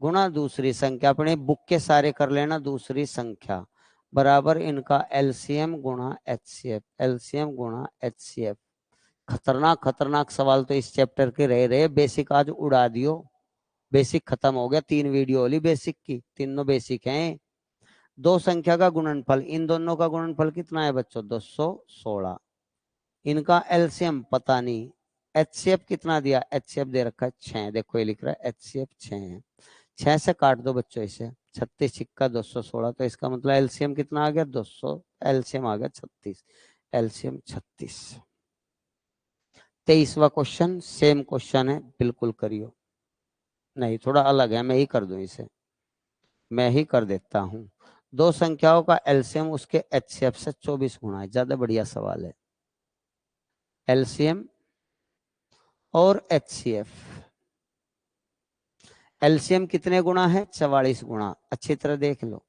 गुणा दूसरी संख्या। अपने बुक के सारे कर लेना। दूसरी संख्या बराबर इनका एलसीएम गुणा एचसीएफ। एलसीएम गुणा एचसीएफ। खतरनाक खतरनाक सवाल तो इस चैप्टर के रहे। बेसिक आज उड़ा दियो, बेसिक खत्म हो गया। 3 वीडियो होली बेसिक की, तीनों बेसिक हैं। दो संख्या का गुणनफल, इन दोनों का गुणनफल कितना है बच्चों? 216। इनका एलसीएम पता नहीं। एचसीएफ कितना दिया? एचसीएफ दे रखा है 6। देखो ये लिख रहा है एचसीएफ 6 है। 6 से काट दो बच्चों इसे। 36 छिक्का 216। तो इसका मतलब एलसीएम कितना आ गया? 200। एलसीएम आ गया 36। एलसीएम 36। 23वां क्वेश्चन सेम क्वेश्चन है, बिल्कुल करियो। नहीं, थोड़ा अलग है, मैं ही कर दूं इसे, मैं ही कर देता हूं। दो संख्याओं का एलसीएम उसके एचसीएफ से 24 गुना है। ज्यादा बढ़िया सवाल है। एलसीएम और एचसीएफ। एलसीएम कितने गुना है? 44 गुना। अच्छी तरह देख लो।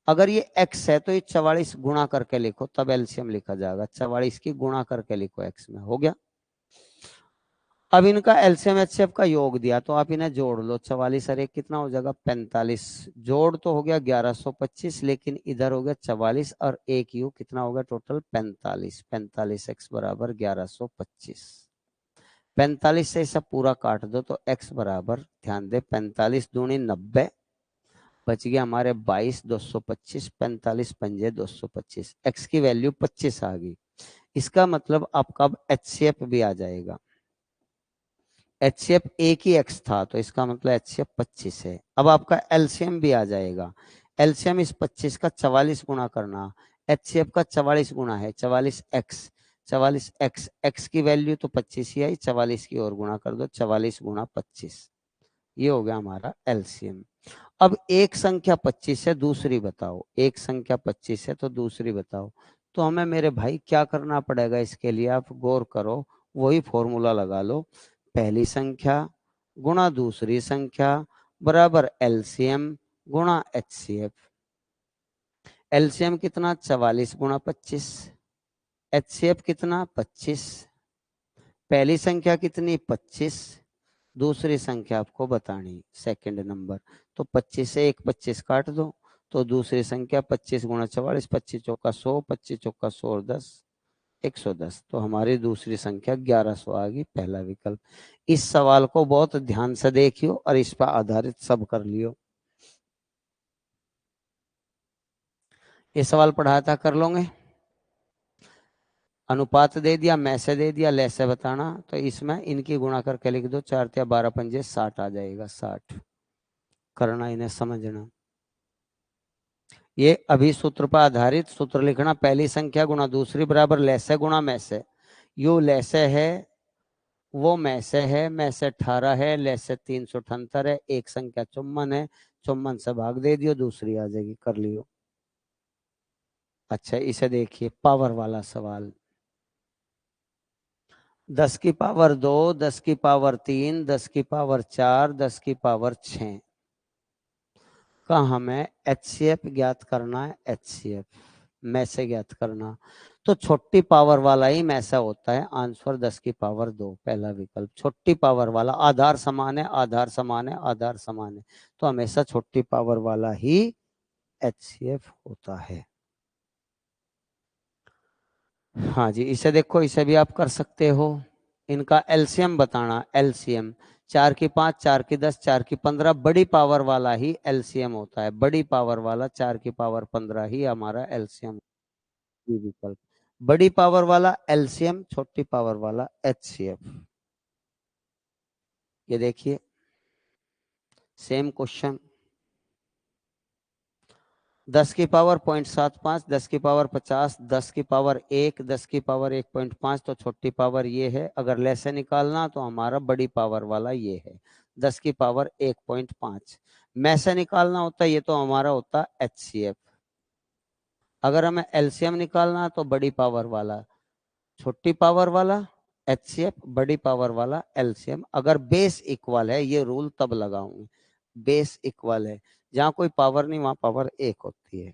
अगर ये एक्स है तो ये 44 गुणा करके लिखो, तब एलसीएम लिखा जाएगा। 44 की गुणा करके लिखो एक्स में, हो गया। अब इनका एलसीएम एचसीएफ का योग दिया तो आप इन्हें जोड़ लो। 44 और 1 कितना हो जाएगा? 45। जोड़ तो हो गया 1125, लेकिन इधर हो गया 44 और 1 यू कितना होगा टोटल? 45। 45 एक्स बराबर 1125। 45 से इसे पूरा काट दो तो एक्स बराबर, ध्यान दे, 45 दूनी 90, बच गया हमारे 22, 225। 45 पंजे 225। एक्स की वैल्यू 25 आ गई। इसका मतलब आपका अब एचसीएफ भी आ जाएगा। एचसीएफ एक ही एक्स था तो इसका मतलब एचसीएफ 25 है। अब आपका एलसीएम भी आ जाएगा। एलसीएम इस 25 का 44 गुना करना, एचसीएफ का 44 गुना है, 44x, 44x, x की वैल्यू तो 25 ही आई, 44 की और गुना कर दो, 44 गुना 25, ये हो गया हमारा एलसीएम। अब एक संख्या 25 है, दूसरी बताओ, एक संख्या 25 है तो दूसरी बताओ। तो हमें मेरे भाई क्या करना पड़ेगा इसके लिए, आप गौर करो, वही फॉर्मूला लगा लो, पहली संख्या गुणा दूसरी संख्या बराबर एलसीएम गुणा एचसीएफ। एलसीएम कितना, 44 गुणा 25, एचसीएफ कितना 25, पहली संख्या कितनी 25, दूसरी संख्या आपको बतानी सेकंड नंबर, तो 25 से एक 25 काट दो, तो दूसरी संख्या 25 गुणा 44, 25 चौका 100, 25 चौका 100 और 10, 110, तो हमारी दूसरी संख्या 1100 आ गई, पहला विकल्प। इस सवाल को बहुत ध्यान से देखियो और इस पर आधारित सब कर लियो। ये सवाल पढ़ाया था, कर लोगे? अनुपात दे दिया, मैं से दे दिया, ले से बताना, तो इसमें इनकी गुणा करके लिख दो, 4 या 12 पंजे 60 आ जाएगा, 60 करना, इन्हें समझना। ये अभी सूत्र पर आधारित सूत्र लिखना, पहली संख्या गुणा दूसरी बराबर लेसे गुणा में से, यू लेसे है वो में से है, में से 18 है, लेसे 378 है, एक संख्या 54 है, 54 से भाग दे दियो, दूसरी आ जाएगी, कर लियो। अच्छा इसे देखिए, पावर वाला सवाल, 10 की पावर 2, 10 की पावर 3, 10 की पावर 4, 10 की पावर 6 का हमें एचसीएफ ज्ञात करना है, एचसीएफ में से ज्ञात करना, तो छोटी पावर वाला ही में से होता है, आंसर 10 की पावर 2, पहला विकल्प। छोटी पावर वाला, आधार समान है, आधार समान है, आधार समान है, तो हमेशा छोटी पावर वाला ही एचसीएफ होता है। हाँ जी, इसे देखो, इसे भी आप कर सकते हो, इनका एलसीएम बताना, एलसीएम 4 की 5, 4 की 10, 4 की 15, बड़ी पावर वाला ही एलसीएम होता है, बड़ी पावर वाला 4 की पावर 15 ही हमारा एलसीएम विकल्प। बड़ी पावर वाला एलसीएम, छोटी पावर वाला एचसीएफ। ये देखिए सेम क्वेश्चन, 10 की पावर 0.75, 10 की पावर 50, 10 की पावर 1, 10 की पावर 1.5, तो छोटी पावर ये है, अगर लेसे निकालना तो हमारा बड़ी पावर वाला ये है, 10 की पावर 1.5। में से निकालना होता है ये, तो हमारा होता एचसीएफ। अगर हमें एलसीएम निकालना तो बड़ी पावर वाला, छोटी पावर वाला एचसीएफ, बड़ी पावर वाला एलसीएम। अगर बेस इक्वल है, ये रूल तब लगाऊंगे, बेस इक्वल है, जहां कोई पावर नहीं वहां पावर एक होती है।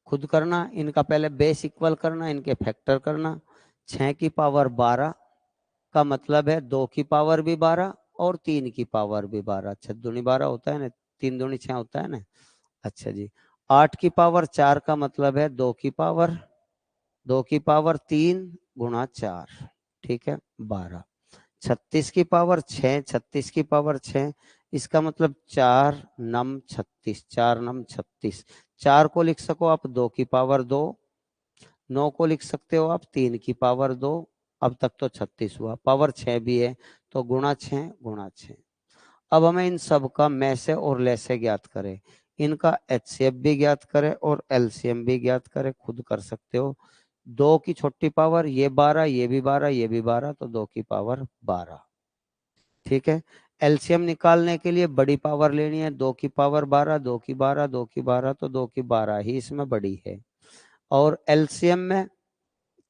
खुद करना, इनका पहले बेस इक्वल करना, इनके फैक्टर करना। 6 की पावर 12 का मतलब है 2 की पावर भी 12 और 3 की पावर भी 12, 6 दूनी 12 होता है ना, 3 दूनी 6 होता है ना। अच्छा जी, 8 की पावर 4 का मतलब है 2 की पावर 3 गुणा 4, ठीक है 12। 36 की पावर 6, 36 की पावर 6, इसका मतलब 4 नम 36, 4 नम 36, 4 को लिख सको आप 2 की पावर 2, 9 को लिख सकते हो आप 3 की पावर 2, अब तक तो 36 हुआ, पावर 6 भी है, तो गुणा 6 गुणा 6। अब हमें इन सब का में से और ले से ज्ञात करें, इनका एचसीएफ भी ज्ञात करें और एलसीएम भी ज्ञात करें, खुद कर सकते हो। 2 की छोटी पावर ये 12, ये भी 12, ये भी 12, तो 2 की पावर 12, ठीक है। एलसीएम निकालने के लिए बड़ी पावर लेनी है, 2 की पावर 12, 2 की 12, 2 की 12, तो 2 की 12 ही इसमें बड़ी है। और एलसीएम में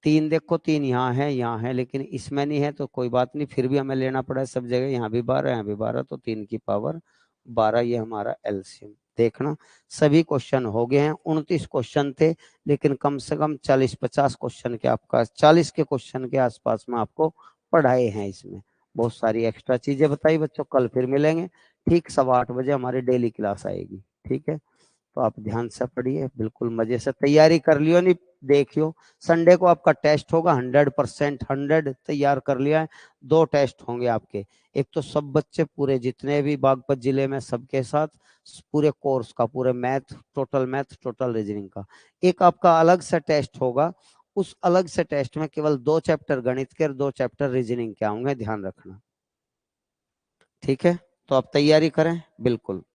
3 देखो, 3 यहाँ है लेकिन इसमें नहीं है, तो कोई बात नहीं, फिर भी हमें लेना पड़ा है सब जगह, यहाँ भी 12, यहाँ भी 12, तो 3 की पावर 12, ये हमारा एलसीएम। देखना सभी क्वेश्चन हो गए हैं, 29 क्वेश्चन थे, लेकिन कम से कम 40-50 क्वेश्चन के आपका 40 के क्वेश्चन के आसपास में आपको पढ़ाए हैं, इसमें बहुत सारी एक्स्ट्रा चीजें बताई बच्चों। कल फिर मिलेंगे ठीक 8:15 हमारी डेली क्लास आएगी, ठीक है। तो आप ध्यान से पढ़िए, बिल्कुल मजे से तैयारी कर लियो, नहीं देखियो, संडे को आपका टेस्ट होगा, 100% 100 तैयार कर लिया है। 2 टेस्ट होंगे आपके, एक तो सब बच्चे पूरे जितने भी बागपत जिले में सबके साथ पूरे कोर्स का, पूरे मैथ टोटल रीजनिंग का, एक आपका अलग से टेस्ट होगा। उस अलग से टेस्ट में केवल 2 चैप्टर गणित के और 2 चैप्टर रीजनिंग के होंगे, ध्यान रखना, ठीक है। तो अब तैयारी करें। बिल्कुल।